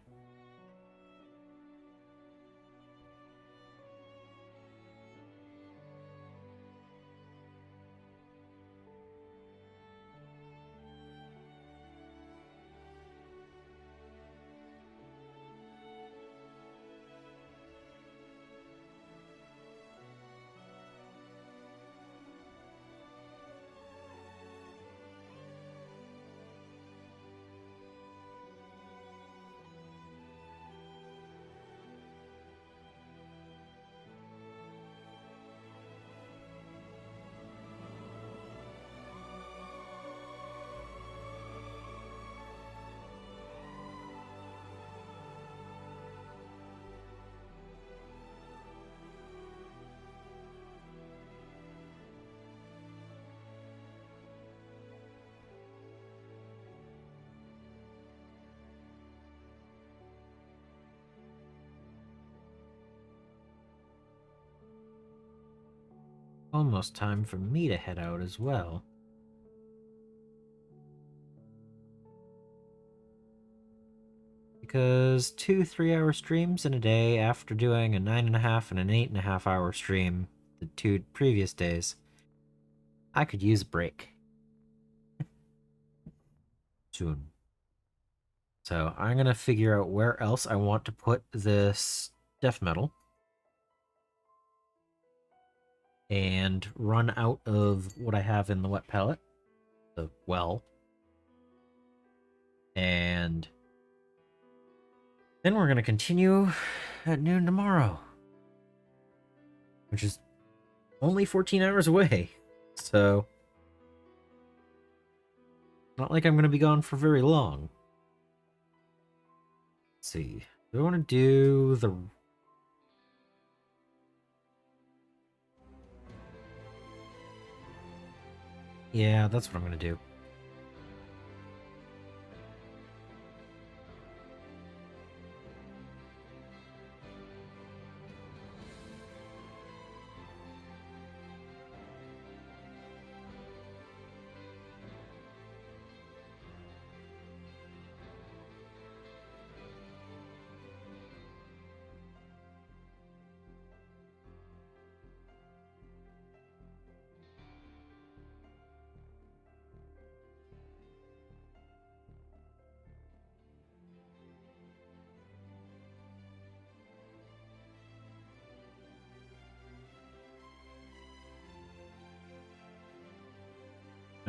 almost time for me to head out as well. Because 2 3-hour streams in a day after doing a 9.5 and an 8.5 hour stream the 2 previous days, I could use a break. Soon. So I'm going to figure out where else I want to put this death metal. And run out of what I have in the wet pallet. The well. And then we're going to continue at noon tomorrow. Which is only 14 hours away. So, not like I'm going to be gone for very long. Let's see. Do I want to do the... Yeah, that's what I'm going to do.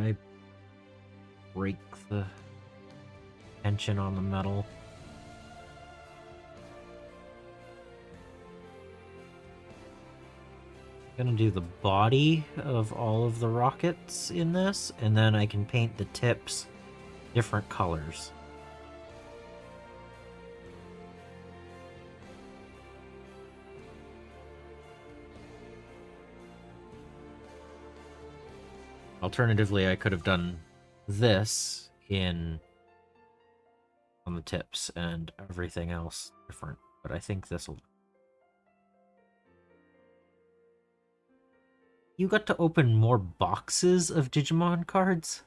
I break the tension on the metal. Gonna do the body of all of the rockets in this, and then I can paint the tips different colors. Alternatively, I could have done this on the tips and everything else different, but I think this will. You got to open more boxes of Digimon cards?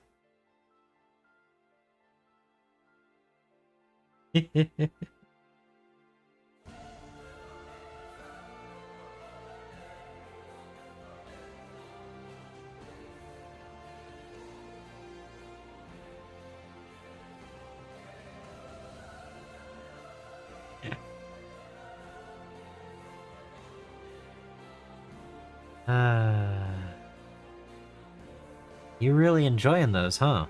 You're really enjoying those, huh?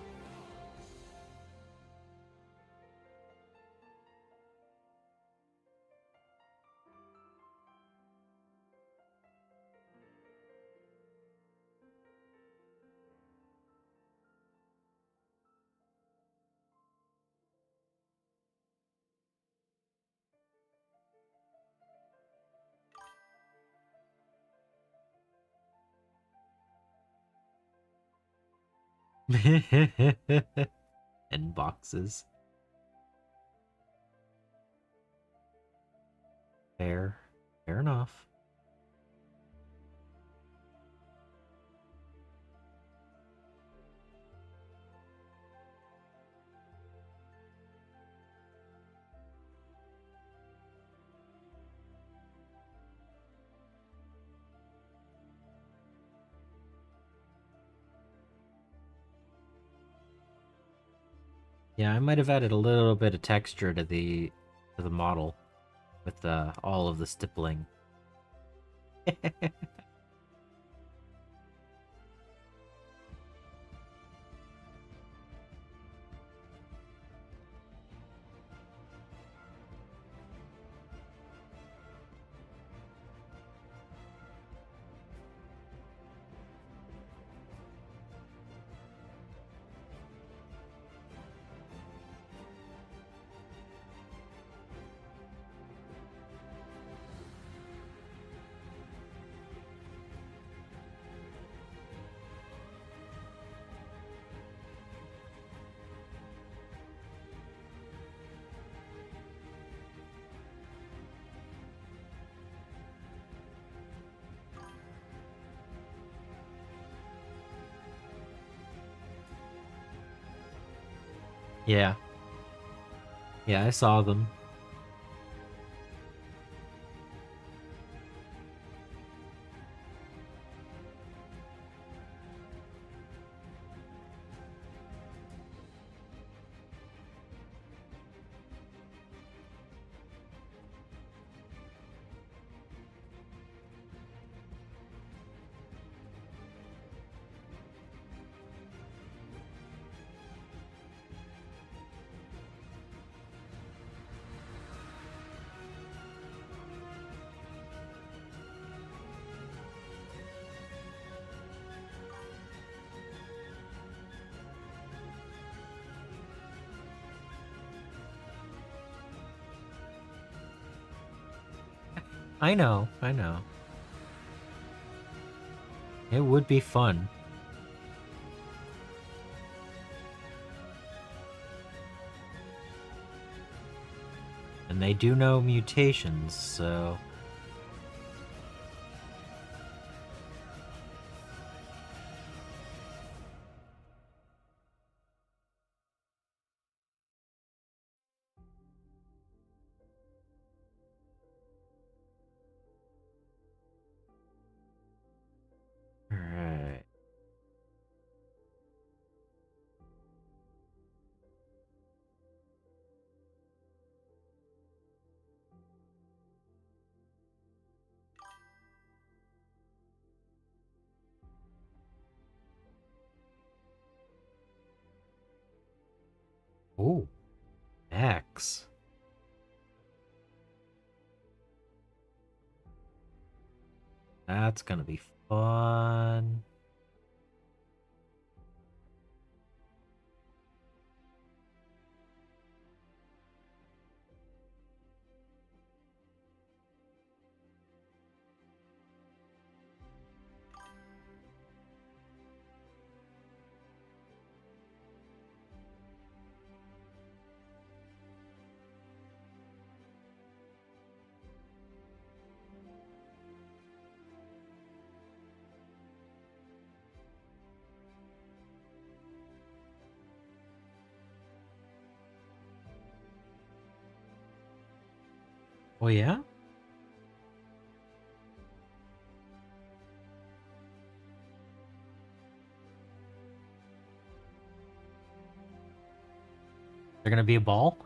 And boxes. Fair enough. Yeah, I might have added a little bit of texture to the model with all of the stippling. Yeah. Yeah, I saw them. I know, I know. It would be fun. And they do know mutations, so... Alright. Ooh. X. That's gonna be fun. Oh yeah? They're gonna be a ball?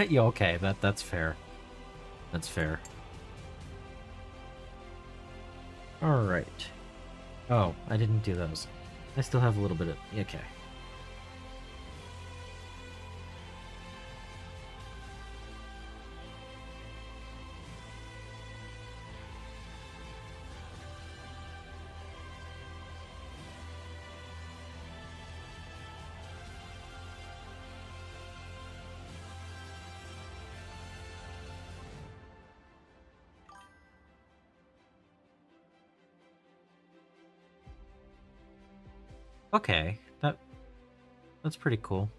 Yeah, okay, that's fair. That's fair. Alright. Oh, I didn't do those. I still have a little bit of... Okay. Okay, that's pretty cool.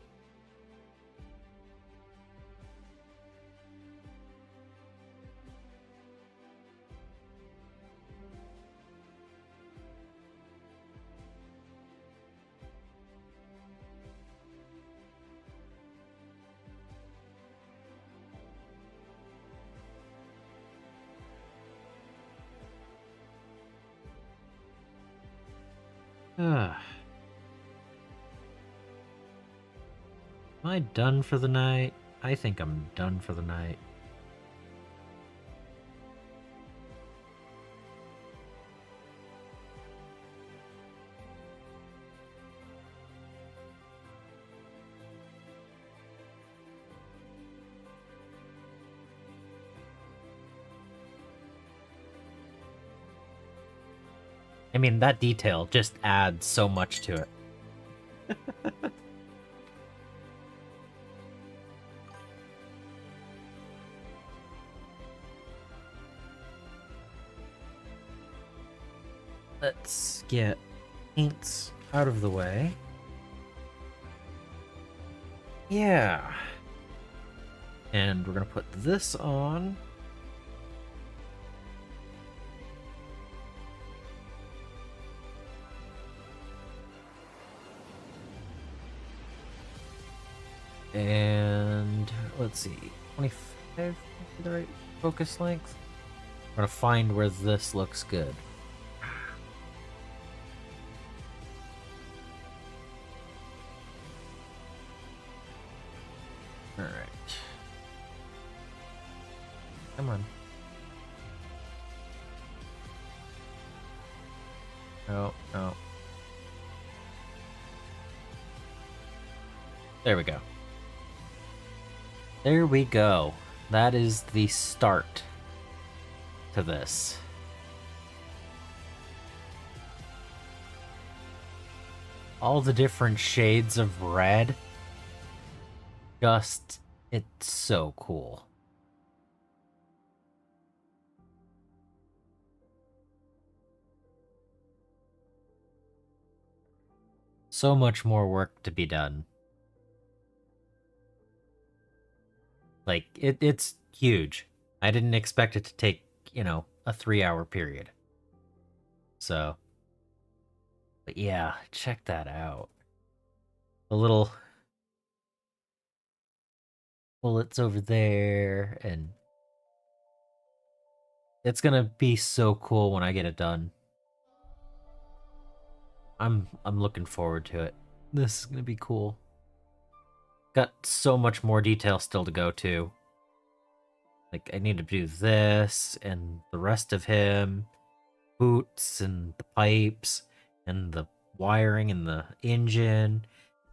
Am I done for the night? I think I'm done for the night. I mean, that detail just adds so much to it. Let's get paints out of the way. Yeah. And we're gonna put this on. And let's see, 25 the right focus length. We're gonna find where this looks good. All right. Come on. No, no. There we go. There we go. That is the start to this. All the different shades of red. Just, it's so cool. So much more work to be done. Like, it's huge. I didn't expect it to take, you know, a 3-hour period. So, but yeah, check that out. The little bullets over there, and it's gonna be so cool when I get it done. I'm looking forward to it. This is gonna be cool. Got so much more detail still to go to. Like, I need to do this, and the rest of him, boots, and the pipes, and the wiring, and the engine.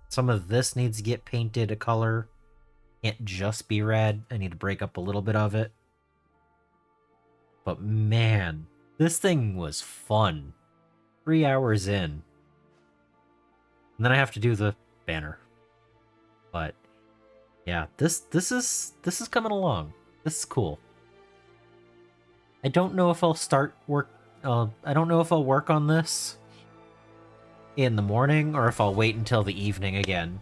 Some of this needs to get painted a color. Can't just be red. I need to break up a little bit of it. But man, this thing was fun. 3 hours in. And then I have to do the banner. But yeah, this is coming along. This is cool. I don't know if I'll start work. I don't know if I'll work on this in the morning or if I'll wait until the evening again.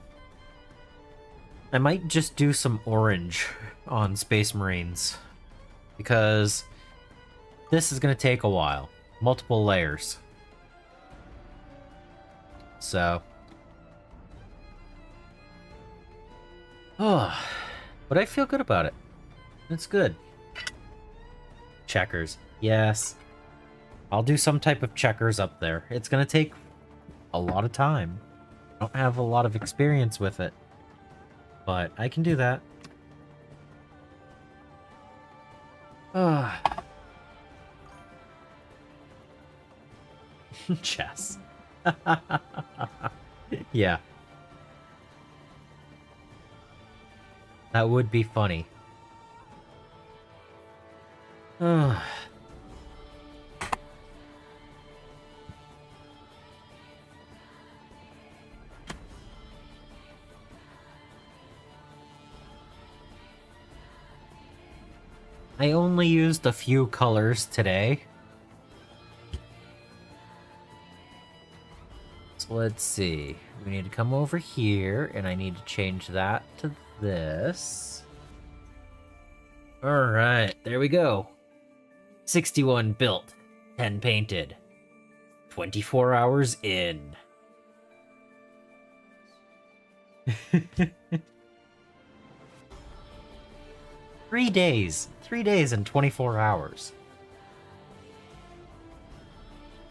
I might just do some orange on Space Marines because this is gonna take a while. Multiple layers. So. Oh, but I feel good about it. It's good. Checkers. Yes. I'll do some type of checkers up there. It's gonna take a lot of time. I don't have a lot of experience with it. But I can do that. Chess. Yeah. That would be funny. I only used a few colors today. So let's see. We need to come over here, and I need to change that to this. Alright, there we go. 61 built, 10 painted. 24 hours in. 3 days. 3 days and 24 hours.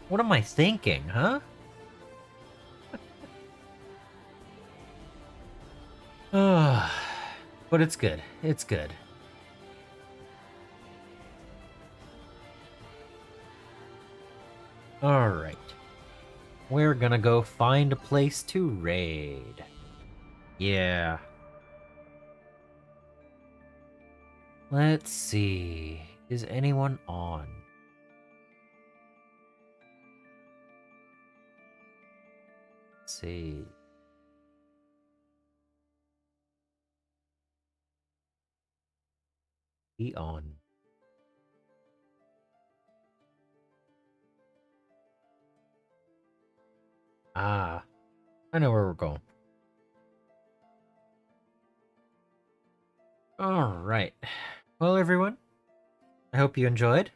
What am I thinking, huh? But it's good. It's good. Alright. We're gonna go find a place to raid. Yeah. Let's see. Is anyone on? Let's see. Be on. Ah, I know where we're going. All right. Well, everyone, I hope you enjoyed.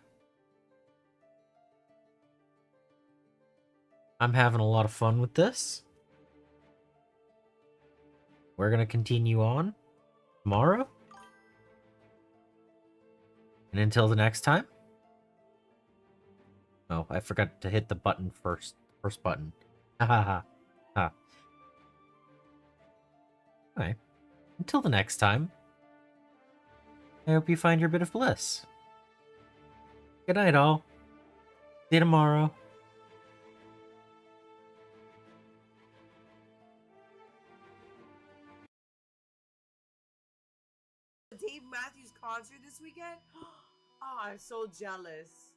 I'm having a lot of fun with this. We're going to continue on tomorrow. And until the next time. Oh, I forgot to hit the button first. First button. Ha ha ha. Ha. Alright. Until the next time. I hope you find your bit of bliss. Good night, all. See you tomorrow. Dave Matthews concert this weekend? Oh, I'm so jealous.